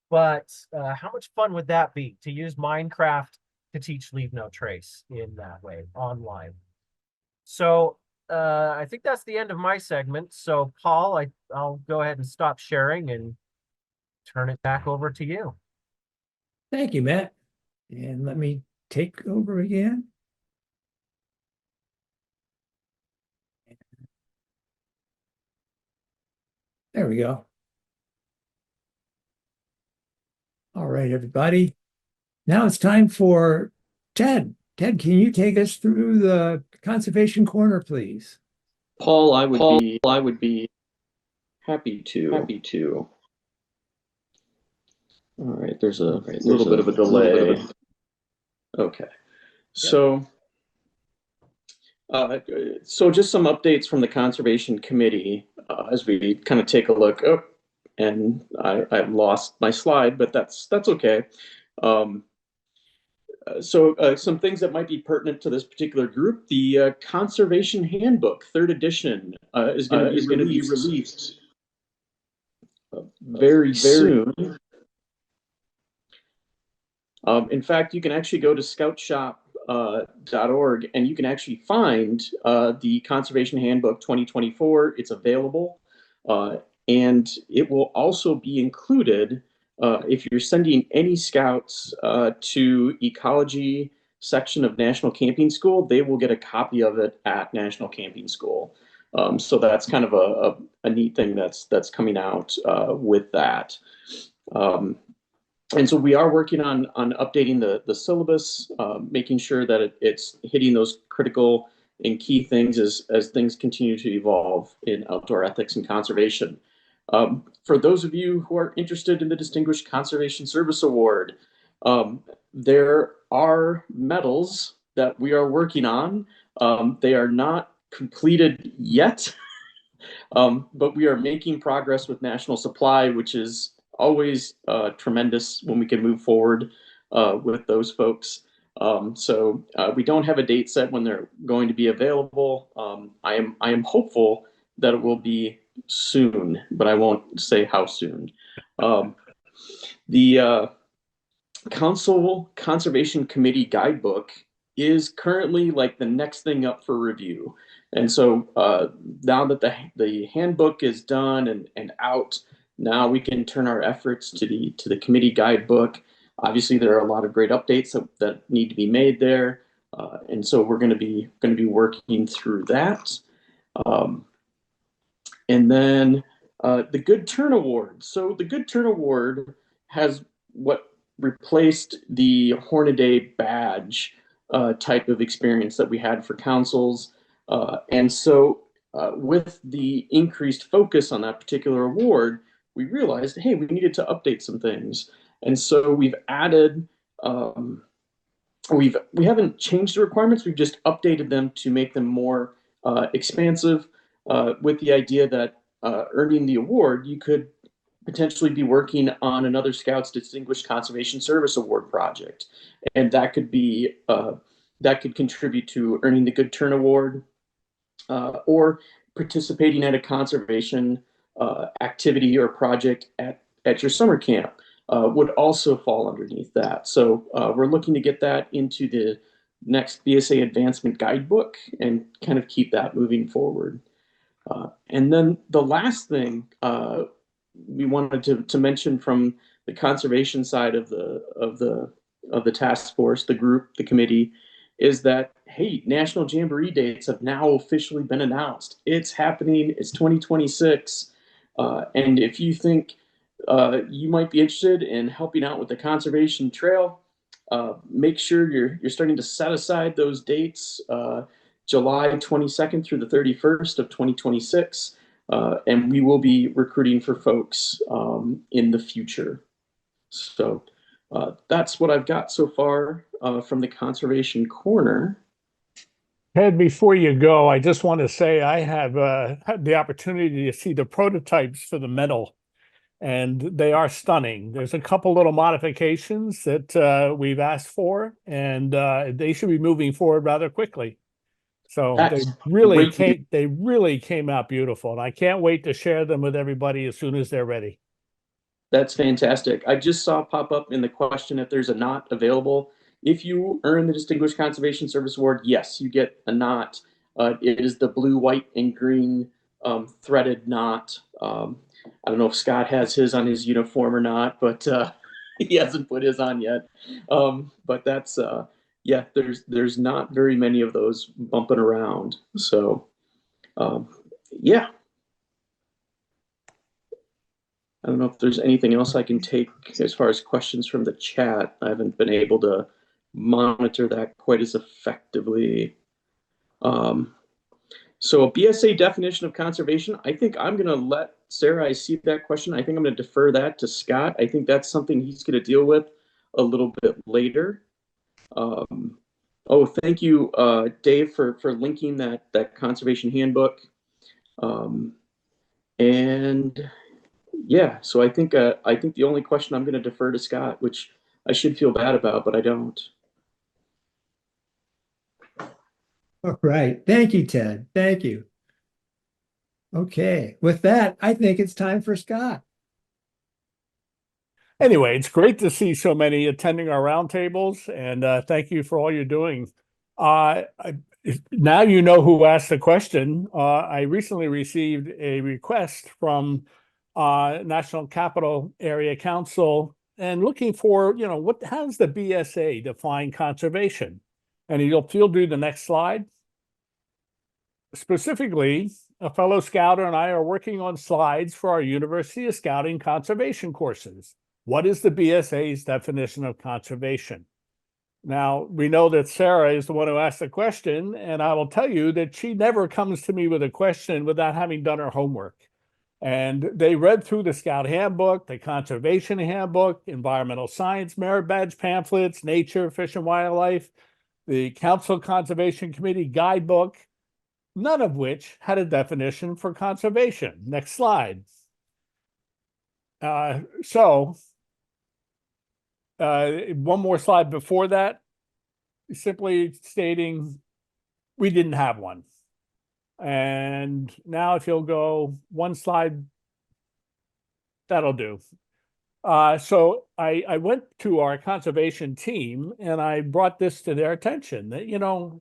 But how much fun would that be to use Minecraft to teach Leave No Trace in that way, online? So I think that's the end of my segment. So Paul, I'll go ahead and stop sharing and turn it back over to you. Thank you, Matt. And let me take over again. There we go. All right, everybody. Now it's time for Ted. Ted, can you take us through the conservation corner, please? Paul, I would be happy to. All right, there's a little bit of a delay. Okay. So just some updates from the Conservation Committee as we kind of take a look. Oh, and I lost my slide, but that's okay. Some things that might be pertinent to this particular group: the Conservation Handbook, 3rd edition, is going to be released very soon. In fact, you can actually go to scoutshop.org and you can actually find the Conservation Handbook 2024. It's available, and it will also be included if you're sending any scouts to ecology section of National Camping School. They will get a copy of it at National Camping School. So that's kind of a neat thing that's coming out with that. And so we are working on updating the syllabus, making sure that it's hitting those critical and key things as things continue to evolve in outdoor ethics and conservation. For those of you who are interested in the Distinguished Conservation Service Award, there are medals that we are working on. They are not completed yet, but we are making progress with National Supply, which is always tremendous when we can move forward with those folks. So we don't have a date set when they're going to be available. I am hopeful that it will be soon, but I won't say how soon. The Council Conservation Committee Guidebook is currently like the next thing up for review. And so now that the handbook is done and out, now we can turn our efforts to the committee guidebook. Obviously, there are a lot of great updates that need to be made there, and so we're going to be working through that. And then the Good Turn Award. So the Good Turn Award has what replaced the Hornaday badge type of experience that we had for councils. And so with the increased focus on that particular award, we realized, hey, we needed to update some things. And so we've added, we haven't changed the requirements, we've just updated them to make them more expansive, with the idea that earning the award, you could potentially be working on another Scouts Distinguished Conservation Service Award project. And that could be, that could contribute to earning the Good Turn Award, or participating at a conservation activity or project at your summer camp would also fall underneath that. So we're looking to get that into the next BSA Advancement Guidebook and kind of keep that moving forward. And then the last thing we wanted to mention from the conservation side of the task force, the group, the committee, is that, hey, National Jamboree dates have now officially been announced. It's happening. It's 2026. And if you think you might be interested in helping out with the conservation trail, make sure you're starting to set aside those dates, July 22nd through the 31st of 2026. And we will be recruiting for folks in the future. So that's what I've got so far from the Conservation Corner. Ted, before you go, I just want to say I have had the opportunity to see the prototypes for the medal, and they are stunning. There's a couple little modifications that we've asked for, and they should be moving forward rather quickly. So That's they really great. came out beautiful, and I can't wait to share them with everybody as soon as they're ready. That's fantastic. I just saw pop up in the question if there's a knot available. If you earn the Distinguished Conservation Service Award, yes, you get a knot. It is the blue, white, and green threaded knot. I don't know if Scott has his on his uniform or not, but he hasn't put his on yet. But that's yeah, there's not very many of those bumping around. So yeah. I don't know if there's anything else I can take as far as questions from the chat. I haven't been able to monitor that quite as effectively. So a BSA definition of conservation, I think I'm going to let Sarah, I see that question. I think I'm going to defer that to Scott. I think that's something he's going to deal with a little bit later. Oh, thank you, Dave, for linking that conservation handbook. And yeah, so I think the only question I'm going to defer to Scott, which I should feel bad about, but I don't. All right. Thank you, Ted. Thank you. Okay. With that, I think it's time for Scott. Anyway, it's great to see so many attending our roundtables, and thank you for all you're doing. Now you know who asked the question. I recently received a request from National Capital Area Council and looking for, how does the BSA define conservation? And you'll do the next slide. Specifically, a fellow scouter, and I are working on slides for our University of Scouting conservation courses. What is the BSA's definition of conservation? Now, we know that Sarah is the one who asked the question, and I will tell you that she never comes to me with a question without having done her homework. And they read through the Scout Handbook, the Conservation Handbook, Environmental Science Merit Badge pamphlets, Nature, Fish and Wildlife, the Council Conservation Committee Guidebook, none of which had a definition for conservation. Next slide. One more slide before that, simply stating we didn't have one. And now if you'll go one slide, that'll do. So I went to our conservation team and I brought this to their attention that,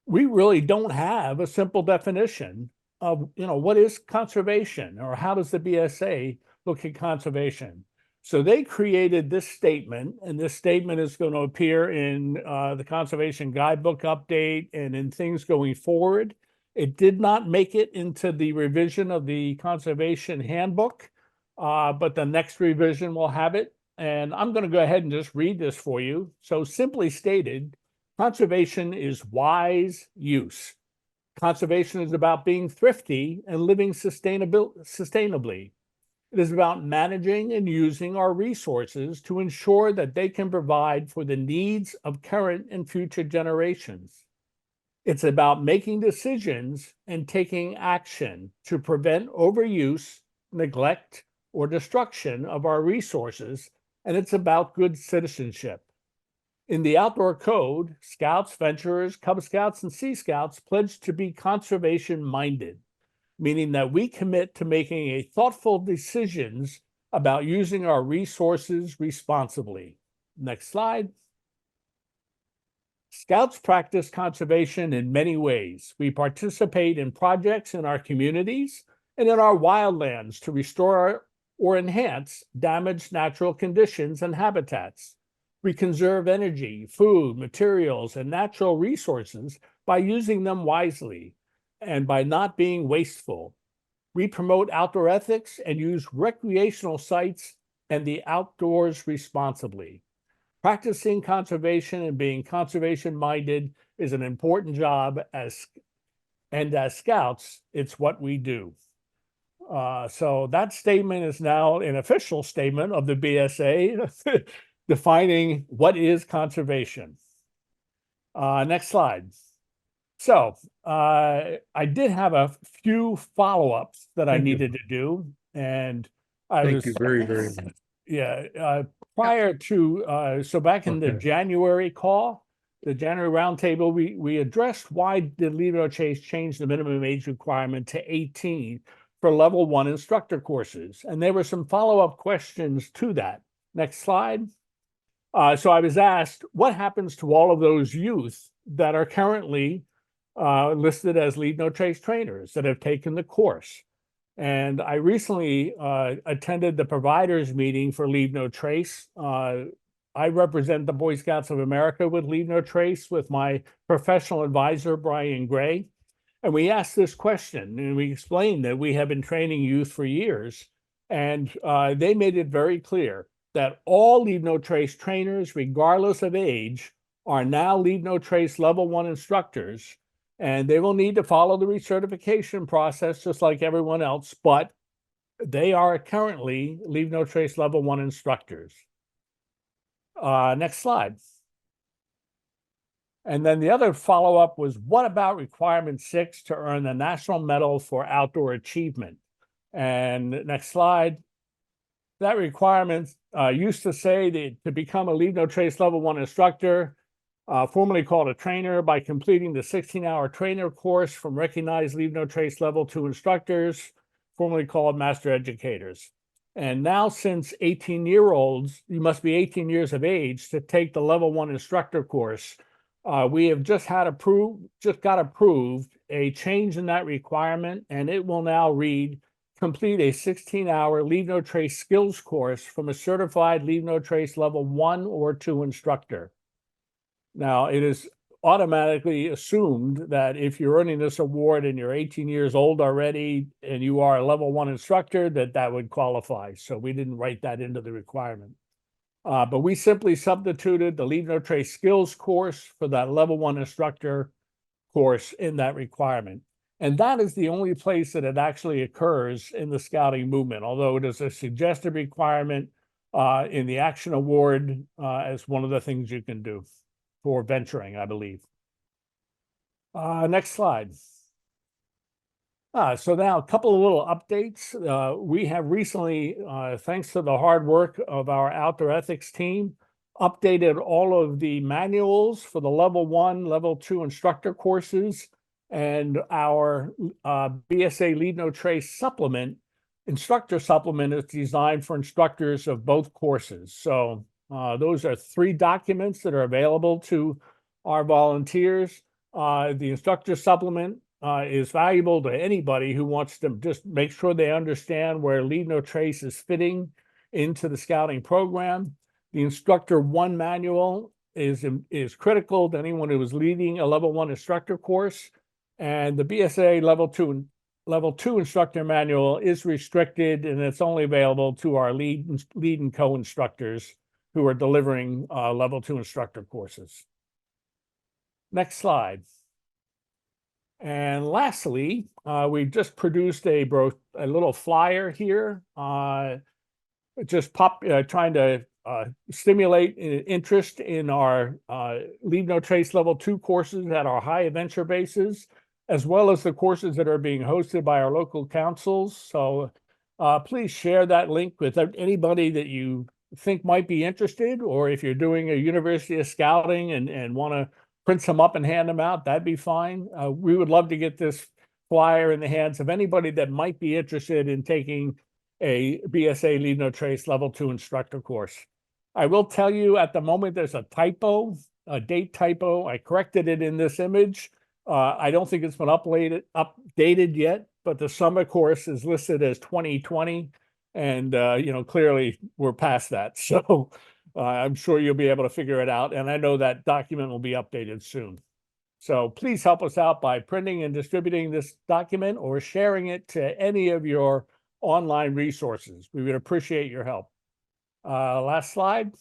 we really don't have a simple definition of, what is conservation, or how does the BSA look at conservation? So they created this statement, and this statement is going to appear in the Conservation Guidebook update and in things going forward. It did not make it into the revision of the Conservation Handbook, but the next revision will have it. And I'm going to go ahead and just read this for you. So simply stated, conservation is wise use. Conservation is about being thrifty and living sustainably. It is about managing and using our resources to ensure that they can provide for the needs of current and future generations. It's about making decisions and taking action to prevent overuse, neglect, or destruction of our resources, and it's about good citizenship. In the Outdoor Code, Scouts, Venturers, Cub Scouts, and Sea Scouts pledge to be conservation-minded, meaning that we commit to making a thoughtful decisions about using our resources responsibly. Next slide. Scouts practice conservation in many ways. We participate in projects in our communities and in our wildlands to restore or enhance damaged natural conditions and habitats. We conserve energy, food, materials, and natural resources by using them wisely and by not being wasteful. We promote outdoor ethics and use recreational sites and the outdoors responsibly. Practicing conservation and being conservation-minded is an important job as Scouts, it's what we do. So that statement is now an official statement of the BSA defining what is conservation. Next slide. So I did have a few follow-ups that I needed to do, and Thank you very much. Yeah, prior to so back in the January call, the January roundtable, we addressed why did Leave No Trace change the minimum age requirement to 18 for level 1 instructor courses, and there were some follow-up questions to that. Next slide. So I was asked, what happens to all of those youth that are currently listed as Leave No Trace trainers that have taken the course? And I recently attended the providers meeting for Leave No Trace. I represent the Boy Scouts of America with Leave No Trace with my professional advisor, Brian Gray. And we asked this question, and we explained that we have been training youth for years. And they made it very clear that all Leave No Trace trainers, regardless of age, are now Leave No Trace level 1 instructors. And they will need to follow the recertification process just like everyone else, but they are currently Leave No Trace level 1 instructors. Next slide. And then the other follow-up was, what about requirement 6 to earn the National Medal for Outdoor Achievement? And next slide. That requirement used to say that to become a Leave No Trace level 1 instructor, formerly called a trainer, by completing the 16-hour trainer course from recognized Leave No Trace level 2 instructors, formerly called master educators. And now, since 18-year-olds, you must be 18 years of age to take the level 1 instructor course. We have just got approved a change in that requirement, and it will now read, complete a 16-hour Leave No Trace skills course from a certified Leave No Trace level 1 or 2 instructor. Now, it is automatically assumed that if you're earning this award and you're 18 years old already and you are a level 1 instructor, that would qualify. So we didn't write that into the requirement. But we simply substituted the Leave No Trace skills course for that level 1 instructor course in that requirement. And that is the only place that it actually occurs in the scouting movement, although it is a suggested requirement in the action award as one of the things you can do for venturing, I believe. Next slide. So now a couple of little updates. We have recently, thanks to the hard work of our outdoor ethics team, updated all of the manuals for the level 1, level 2 instructor courses, and our BSA Leave No Trace supplement, instructor supplement, is designed for instructors of both courses. So those are 3 documents that are available to our volunteers. The instructor supplement is valuable to anybody who wants to just make sure they understand where Leave No Trace is fitting into the scouting program. The Instructor 1 manual is critical to anyone who is leading a level 1 instructor course. And the BSA level 2 instructor manual is restricted, and it's only available to our lead and co-instructors who are delivering level 2 instructor courses. Next slide. And lastly, we just produced a little flyer here, trying to stimulate interest in our Leave No Trace level 2 courses at our high adventure bases, as well as the courses that are being hosted by our local councils. So please share that link with anybody that you think might be interested, or if you're doing a University of Scouting and want to print some up and hand them out, that'd be fine. We would love to get this flyer in the hands of anybody that might be interested in taking a BSA Leave No Trace level 2 instructor course. I will tell you at the moment there's a typo, a date typo. I corrected it in this image. I don't think it's been updated yet, but the summer course is listed as 2020, and clearly we're past that. So I'm sure you'll be able to figure it out, and I know that document will be updated soon. So please help us out by printing and distributing this document or sharing it to any of your online resources. We would appreciate your help. Last slide.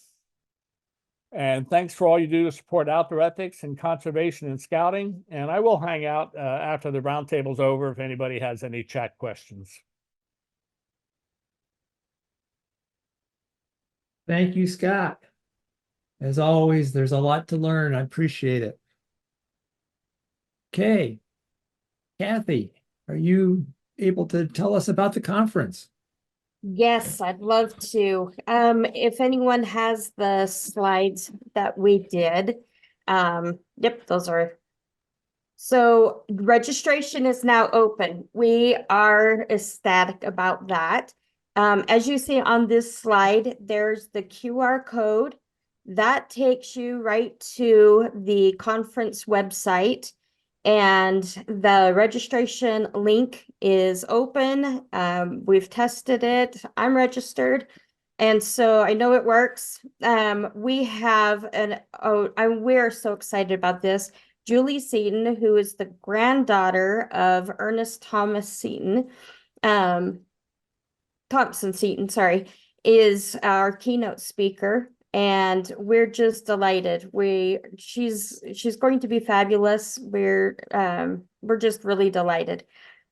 And thanks for all you do to support outdoor ethics and conservation and scouting. And I will hang out after the roundtable's over if anybody has any chat questions. Thank you, Scott. As always, there's a lot to learn. I appreciate it. Okay. Kathy, are you able to tell us about the conference? Yes, I'd love to. If anyone has the slides that we did, yep, those are. So registration is now open. We are ecstatic about that. As you see on this slide, there's the QR code that takes you right to the conference website. And the registration link is open. We've tested it. I'm registered. And so I know it works. We have we're so excited about this. Julie Seaton, who is the granddaughter of Ernest Thomas Seaton, Thompson Seaton, sorry, is our keynote speaker. And we're just delighted. She's going to be fabulous. We're just really delighted.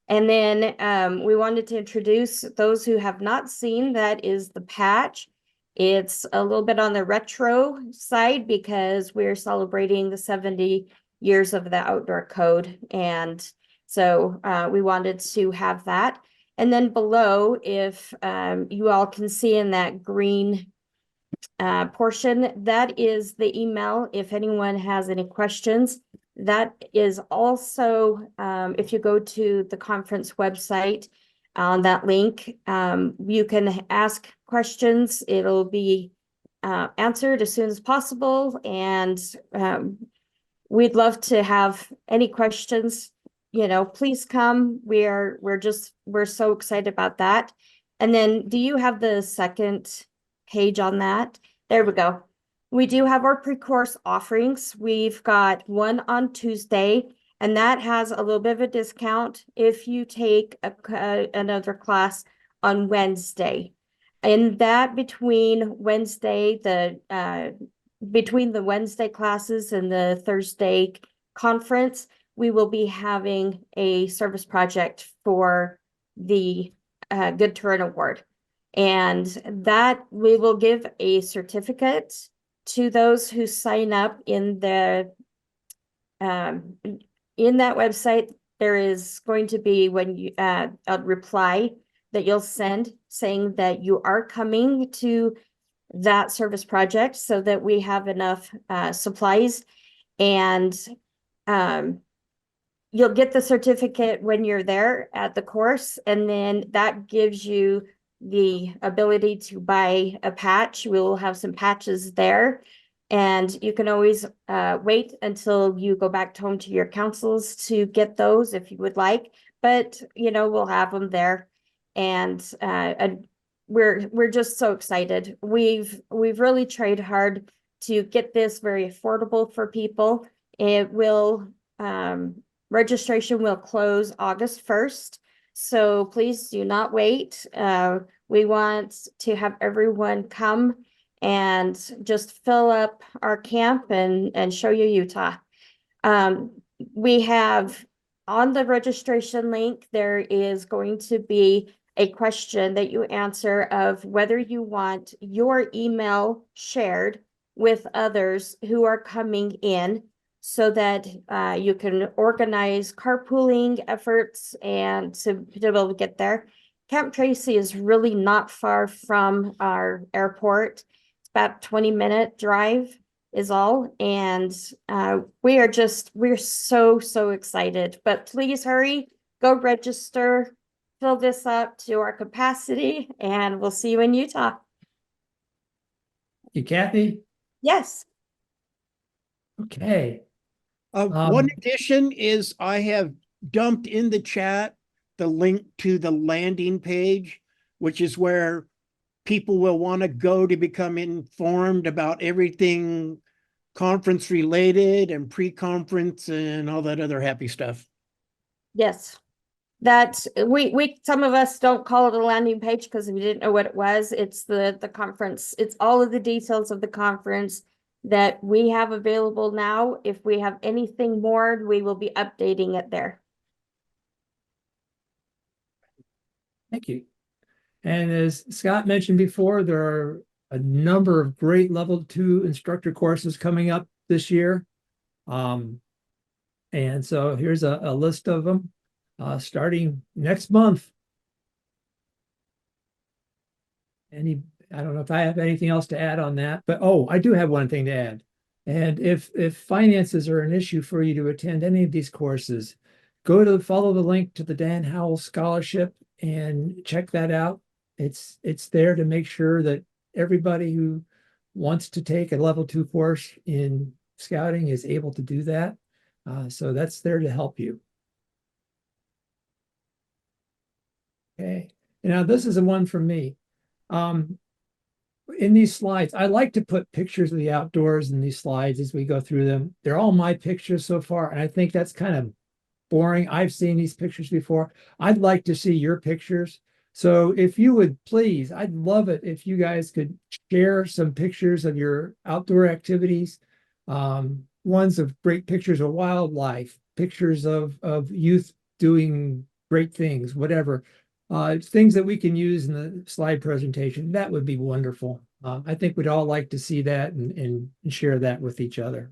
And then we wanted to introduce those who have not seen, that is the patch. It's a little bit on the retro side because we're celebrating the 70 years of the outdoor code. And so we wanted to have that. And then below, if you all can see in that green portion, that is the email if anyone has any questions. That is also, if you go to the conference website on that link, you can ask questions. It'll be answered as soon as possible, and we'd love to have any questions. Please come. We're so excited about that. And then, do you have the second page on that? There we go. We do have our pre-course offerings. We've got one on Tuesday, and that has a little bit of a discount if you take another class on Wednesday. In that between between the Wednesday classes and the Thursday conference, we will be having a service project for the Good Turin Award. And that we will give a certificate to those who sign up in that website. There is going to be a reply that you'll send saying that you are coming to that service project so that we have enough supplies, and you'll get the certificate when you're there at the course, and then that gives you the ability to buy a patch. We will have some patches there, and you can always wait until you go back home to your councils to get those if you would like, but we'll have them there. And we're just so excited. We've really tried hard to get this very affordable for people. It will registration will close August 1st. So please do not wait. We want to have everyone come and just fill up our camp and show you Utah. We have on the registration link, there is going to be a question that you answer of whether you want your email shared with others who are coming in, so that you can organize carpooling efforts and to be able to get there. Camp Tracy is really not far from our airport. It's about a 20-minute drive is all. And we're so excited. But please hurry, go register, fill this up to our capacity, and we'll see you in Utah. You, Kathy? Yes. Okay. One addition is I have dumped in the chat the link to the landing page, which is where people will want to go to become informed about everything conference related and pre-conference and all that other happy stuff. Yes. That we some of us don't call it a landing page because we didn't know what it was. It's the conference. It's all of the details of the conference that we have available now. If we have anything more, we will be updating it there. Thank you. And as Scott mentioned before, there are a number of great level 2 instructor courses coming up this year. And so here's a list of them starting next month. I don't know if I have anything else to add on that, but I do have one thing to add. And if finances are an issue for you to attend any of these courses, follow the link to the Dan Howell Scholarship and check that out. It's there to make sure that everybody who wants to take a level 2 course in scouting is able to do that. So that's there to help you. Okay. Now this is the one from me. In these slides, I like to put pictures of the outdoors in these slides as we go through them. They're all my pictures so far, and I think that's kind of boring. I've seen these pictures before. I'd like to see your pictures. So if you would please, I'd love it if you guys could share some pictures of your outdoor activities, ones of great pictures of wildlife, pictures of youth doing great things, whatever. Things that we can use in the slide presentation. That would be wonderful. I think we'd all like to see that and share that with each other.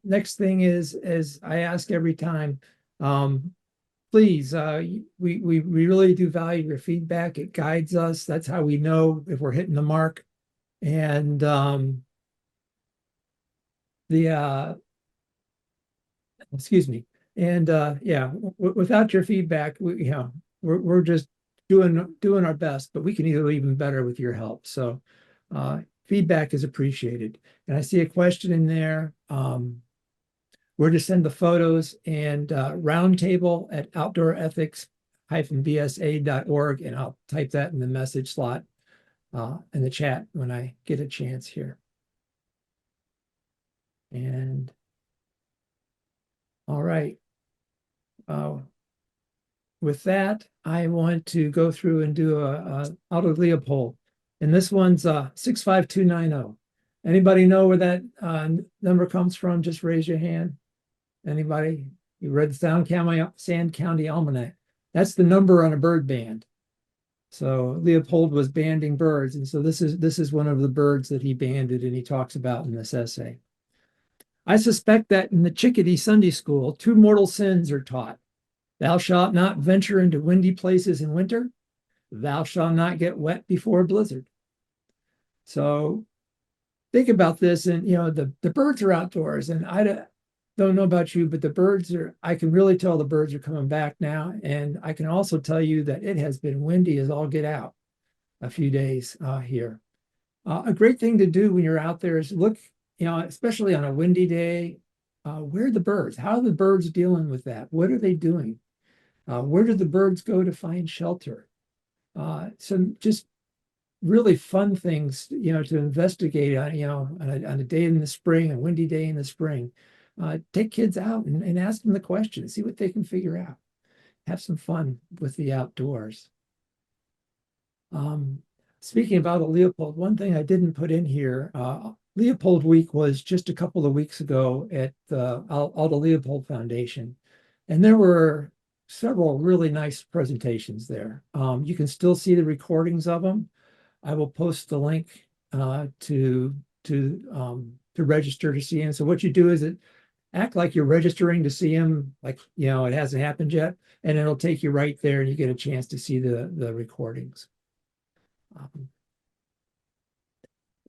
Next thing is, as I ask every time, please, we really do value your feedback. It guides us. That's how we know if we're hitting the mark. And excuse me. And yeah, without your feedback, we're just doing our best, but we can do even better with your help. So feedback is appreciated. And I see a question in there. Where to send the photos, and roundtable at outdoorethics-bsa.org, and I'll type that in the message slot. in the chat when I get a chance here. And all right. With that, I want to go through and do a out of Leopold. And this one's 65290. Anybody know where that number comes from? Just raise your hand. Anybody? You read the Sand County Almanac. That's the number on a bird band. So Leopold was banding birds. And so this is one of the birds that he banded and he talks about in this essay. I suspect that in the Chickadee Sunday School, 2 mortal sins are taught. Thou shalt not venture into windy places in winter. Thou shalt not get wet before a blizzard. So think about this, and the birds are outdoors, and I don't know about you, but I can really tell the birds are coming back now. And I can also tell you that it has been windy as all get out a few days here. A great thing to do when you're out there is look, especially on a windy day, where are the birds? How are the birds dealing with that? What are they doing? Where do the birds go to find shelter? Some just really fun things, to investigate on, on a day in the spring, a windy day in the spring. Take kids out and ask them the questions, see what they can figure out. Have some fun with the outdoors. Speaking about a Leopold, one thing I didn't put in here, Leopold Week was just a couple of weeks ago at the Alda Leopold Foundation. And there were several really nice presentations there. You can still see the recordings of them. I will post the link to register to see them. So what you do is act like you're registering to see them, like it hasn't happened yet, and it'll take you right there, and you get a chance to see the recordings.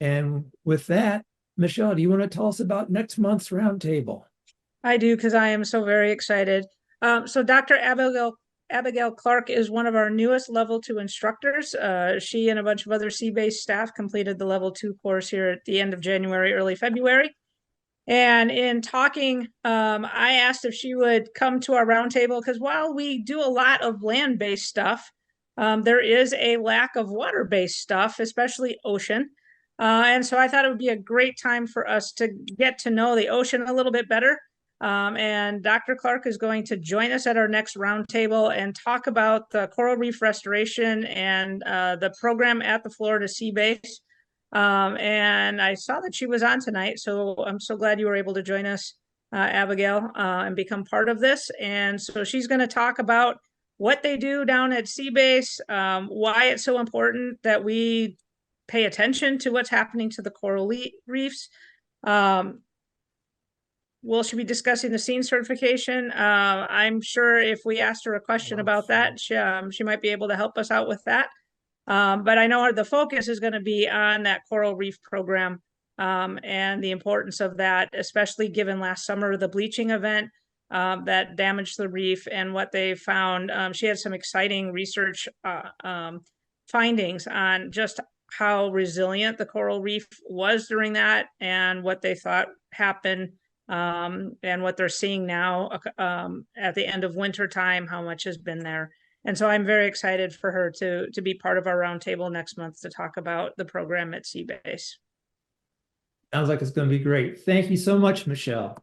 And with that, Michelle, do you want to tell us about next month's roundtable? I do, because I am so very excited. So Dr. Abigail Clark is one of our newest level 2 instructors. She and a bunch of other sea-based staff completed the level 2 course here at the end of January, early February. And in talking, I asked if she would come to our roundtable, because while we do a lot of land-based stuff, there is a lack of water-based stuff, especially ocean. And so I thought it would be a great time for us to get to know the ocean a little bit better. And Dr. Clark is going to join us at our next roundtable and talk about the coral reef restoration and the program at the Florida Sea Base. And I saw that she was on tonight, so I'm so glad you were able to join us, Abigail, and become part of this. And so she's going to talk about what they do down at Sea Base, why it's so important that we pay attention to what's happening to the coral reefs. Will she be discussing the scene certification? I'm sure if we asked her a question about that, she might be able to help us out with that. But I know the focus is going to be on that coral reef program and the importance of that, especially given last summer, the bleaching event that damaged the reef and what they found. She had some exciting research findings on just how resilient the coral reef was during that and what they thought happened and what they're seeing now at the end of winter time, how much has been there. And so I'm very excited for her to be part of our roundtable next month to talk about the program at Sea Base. Sounds like it's going to be great. Thank you so much, Michelle.